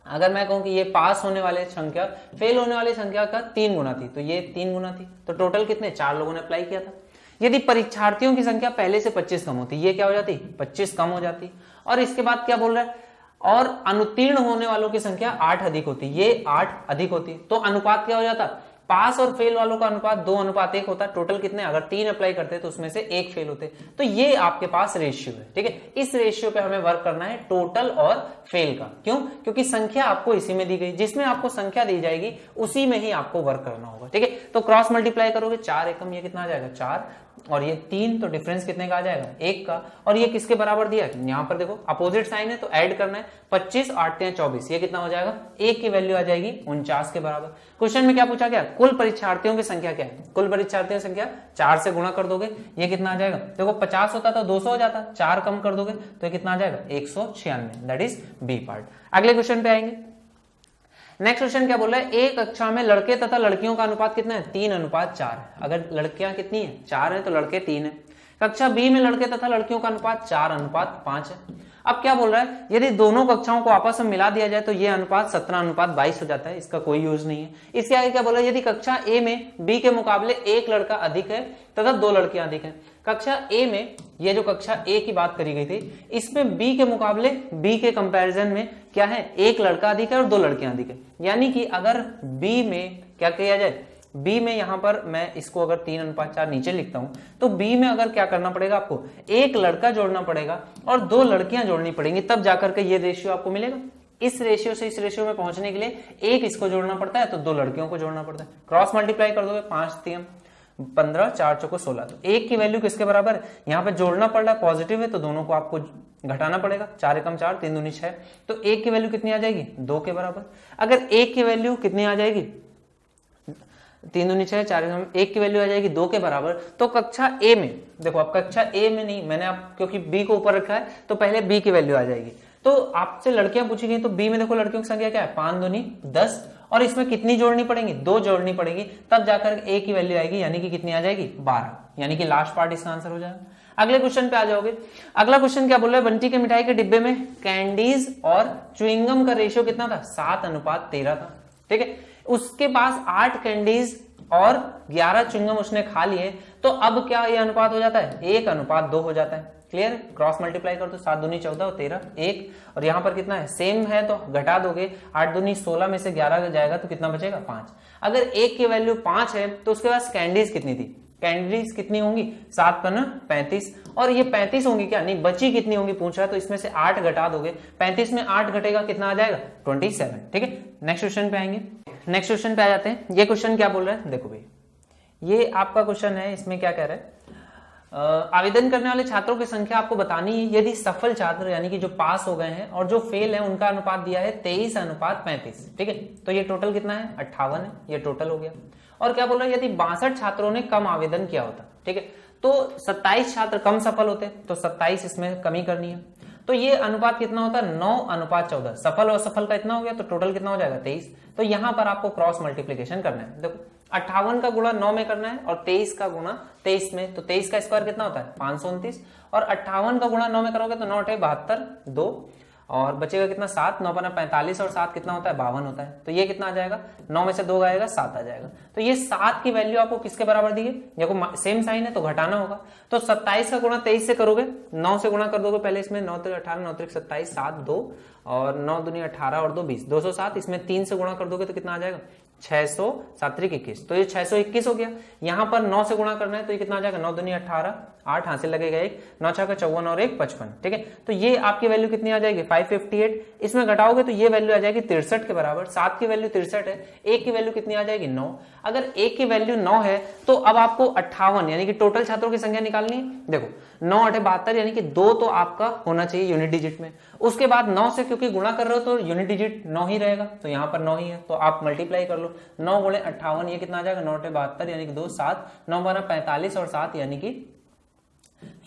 अगर मैं कहूं कि ये पास होने वाले संख्या फेल होने वाली संख्या का 3 गुना थी, तो ये 3 गुना थी, तो टोटल कितने? 4 लोगों ने अप्लाई किया था। यदि परीक्षार्थियों की संख्या पहले से 25 कम होती, ये क्या हो जाती? 25 कम हो जाती। और इसके बाद क्या बोल रहा है? और अनुत्तीर्ण होने वालों की संख्या 8 अधिक होती, ये 8 अधिक होती, तो अनुपात क्या हो जाता? पास और फेल वालों का अनुपात 2:1 होता है। टोटल कितने, अगर 3 अप्लाई करते हैं तो उसमें से 1 फेल होते। तो ये आपके पास रेशियो है, ठीक है। इस रेशियो पे हमें वर्क करना है टोटल और फेल का। क्यों? क्योंकि संख्या आपको इसी में दी गई, जिसमें आपको संख्या दी जाएगी उसी में ही आपको वर्क करना होगा, ठीक है। तो क्रॉस मल्टीप्लाई करोगे, 4 एकम ये कितना आ जाएगा 4 और ये 3, तो डिफरेंस कितने का आ जाएगा 1 का। और ये किसके बराबर दिया है, यहां पर देखो अपोजिट साइन है तो ऐड करना है। 25 8 24, ये कितना हो जाएगा 1 की वैल्यू आ जाएगी 49 के बराबर। क्वेश्चन में क्या पूछा गया, कुल परीक्षार्थियों की संख्या क्या है, कुल परीक्षार्थियों की संख्या 4 से गुणा कर दोगे, ये कितना आ जाएगा, देखो 50 होता तो 200 हो जाता, 4 कम कर दोगे तो ये कितना आ जाएगा 196, दैट इज बी पार्ट। अगले क्वेश्चन पे आएंगे। नेक्स्ट क्वेश्चन क्या बोल रहा है, एक कक्षा में लड़के तथा लड़कियों का अनुपात कितना है, 3:4 है। अगर लड़कियां कितनी है 4 है तो लड़के 3 है। कक्षा बी में लड़के तथा लड़कियों का अनुपात 4:5 है। अब क्या बोल रहा है, यदि दोनों कक्षाओं को आपस में मिला दिया जाए तो ये अनुपात 17:22 हो जाता है, इसका कोई यूज नहीं है। इसके आगे क्या बोल रहा है, यदि कक्षा ए में बी के मुकाबले एक लड़का अधिक है तथा 2 लड़कियां अधिक हैं। कक्षा ए में, ये जो कक्षा ए की बात करी गई थी, इसमें बी के मुकाबले, बी के कंपैरिजन में क्या है, एक लड़का अधिक है और 2 लड़कियां अधिक है। यानी कि अगर बी में क्या किया जाए, बी में यहां पर मैं इसको अगर 3:4 नीचे लिखता हूं तो बी में अगर क्या करना पड़ेगा आपको, एक लड़का जोड़ना पड़ेगा और 2 लड़कियां जोड़नी पड़ेंगी, तब जाकर के ये रेशियो आपको मिलेगा। इस रेशियो से इस रेशियो में पहुंचने के लिए एक इसको जोड़ना पड़ता है तो 2 लड़कियों को जोड़ना पड़ता है। क्रॉस मल्टीप्लाई कर दोगे, 5 3 15, 4 चौको 16, तो एक की वैल्यू किसके बराबर है, यहाँ पे जोड़ना पड़ रहा है, पॉजिटिव है तो दोनों को आपको घटाना पड़ेगा। 4 एकम 4, 3 दूनी 6, तो एक की वैल्यू कितनी आ जाएगी 2 के बराबर। अगर एक की वैल्यू कितनी आ जाएगी, 3 दूनी 6, 4 एक की वैल्यू आ जाएगी 2 के बराबर, तो कक्षा ए में देखो, अब कक्षा ए में नहीं, मैंने आप क्योंकि बी को ऊपर रखा है तो पहले बी की वैल्यू आ जाएगी। तो आपसे लड़कियां पूछी गई तो बी में देखो लड़कियों की संख्या क्या है, 5 दूनी 10, और इसमें कितनी जोड़नी पड़ेगी, 2 जोड़नी पड़ेगी, तब जाकर ए की वैल्यू आएगी, यानी कि कितनी आ जाएगी 12, यानी कि लास्ट पार्ट इसका आंसर हो जाएगा। अगले क्वेश्चन पे आ जाओगे। अगला क्वेश्चन क्या बोल रहा है, बंटी के मिठाई के डिब्बे में कैंडीज और च्युइंगम का रेशियो कितना था, 7:13 था, ठीक है। उसके पास 8 कैंडीज और 11 च्युइंगम उसने खा लिए, तो अब क्या ये अनुपात हो जाता है, 1:2 हो जाता है। क्लियर, क्रॉस मल्टीप्लाई कर दो, 7 दूनी 14 और 13, 1, और यहां पर कितना है, सेम है तो घटा दोगे, 8 दूनी 16 में से 11 जाएगा तो कितना बचेगा 5। अगर एक की वैल्यू 5 है तो उसके पास कैंडीज कितनी थी, कैंडीज कितनी होंगी, 7 पर 35, और ये 35 होंगी क्या, नहीं बची कितनी होंगी पूछ रहा है, तो इसमें से 8 घटा दोगे, 35 में 8 घटेगा कितना आ जाएगा 27, ठीक है। नेक्स्ट क्वेश्चन पे आएंगे। नेक्स्ट क्वेश्चन पे आ जाते हैं। ये क्वेश्चन क्या बोल रहा है, देखो भाई ये आपका क्वेश्चन है, इसमें क्या कह रहा है, आवेदन करने वाले छात्रों की संख्या आपको बतानी है, यदि सफल छात्र यानी कि जो पास हो गए हैं और जो फेल है उनका अनुपात दिया है 23:35, ठीक है। तो ये टोटल कितना है 58 है, ये टोटल हो गया। और क्या बोल रहा है, यदि 62 छात्रों ने कम आवेदन किया होता, ठीक है, तो 27 छात्र कम सफल होते, तो 27 इसमें कमी करनी है, तो ये अनुपात कितना होता है 9:14, सफल और असफल का इतना हो गया, तो टोटल कितना हो जाएगा 23। तो यहां पर आपको क्रॉस मल्टीप्लीकेशन करना है, देखो 58 का गुणा 9 में करना है और 23 का गुणा 23 में, तो 23 का स्क्वायर कितना होता है 529, और 58 का गुणा 9 में करोगे तो 9 × 72, 2, और बचेगा कितना 7, 9 × 45 और 7 कितना होता है 52 होता है, तो ये कितना आ जाएगा, 9 में से 2 आएगा 7 आ जाएगा। तो ये 7 की वैल्यू आपको किसके बराबर दी है, देखो सेम साइन है तो घटाना होगा, तो 27 का गुणा 23 से करोगे, 9 से गुणा कर दोगे पहले, इसमें 9 3 18, 9 3 27, 7 2, और 9 दूनी 18 और 2 20, 207, इसमें 3 से गुणा कर दोगे तो कितना आ जाएगा 600, 7 3 21, तो ये 621 हो गया। यहां पर 9 से गुणा करना है तो ये कितना आ जाएगा 9 दूनी 18, 8 हासिल लगेगा 1, 9 6 का 54 और 1 55, ठीक है। तो ये आपकी वैल्यू कितनी आ जाएगी 558, इसमें घटाओगे तो ये वैल्यू आ जाएगी 63 के बराबर। 7 की वैल्यू 63 है, 1 की वैल्यू कितनी आ जाएगी 9। अगर 1 की वैल्यू 9 है तो अब आपको 58 यानी कि टोटल छात्रों की संख्या निकालनी है। देखो 9 8 72, यानी कि 2 तो आपका होना चाहिए यूनिट डिजिट में, उसके बाद 9 से क्योंकि गुणा कर रहे हो तो यूनिट डिजिट 9 ही रहेगा, तो यहां पर 9 ही है, तो आप मल्टीप्लाई कर लो, 9 × 58 ये कितना आ जाएगा 9 8 72 यानी कि 2, 7, 9 12 45 और 7 यानी कि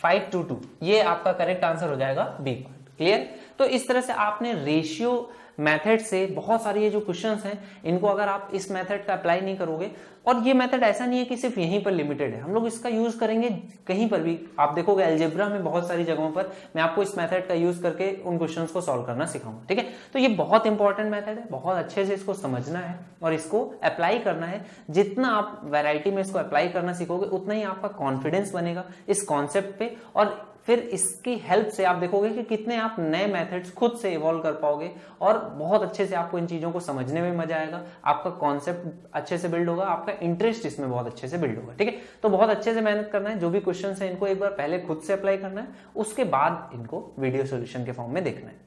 522, ये आपका करेक्ट आंसर हो जाएगा बी पार्ट। क्लियर, तो इस तरह से आपने रेशियो मेथड से बहुत सारे ये जो क्वेश्चंस हैं इनको अगर आप इस मेथड का अप्लाई नहीं करोगे, और ये मेथड ऐसा नहीं है कि सिर्फ यहीं पर लिमिटेड है, हम लोग इसका यूज करेंगे कहीं पर भी। आप देखोगे अलजेब्रा में बहुत सारी जगहों पर मैं आपको इस मेथड का यूज करके उन क्वेश्चंस को सॉल्व करना सिखाऊंगा, ठीक है। तो ये बहुत इंपॉर्टेंट मेथड है, बहुत अच्छे से इसको समझना है और इसको अप्लाई करना है। जितना आप वैरायटी में इसको अप्लाई करना सीखोगे उतना ही आपका कॉन्फिडेंस बनेगा इस कॉन्सेप्ट पे, और फिर इसकी हेल्प से आप देखोगे कि कितने आप नए मेथड्स खुद से इवॉल्व कर पाओगे और बहुत अच्छे से आपको इन चीजों को समझने में मजा आएगा, आपका कॉन्सेप्ट अच्छे से बिल्ड होगा, आपका इंटरेस्ट इसमें बहुत अच्छे से बिल्ड होगा। ठीक है, तो बहुत अच्छे से मेहनत करना है, जो भी क्वेश्चन है इनको एक बार पहले खुद से अप्लाई करना है, उसके बाद इनको वीडियो सोल्यूशन के फॉर्म में देखना है।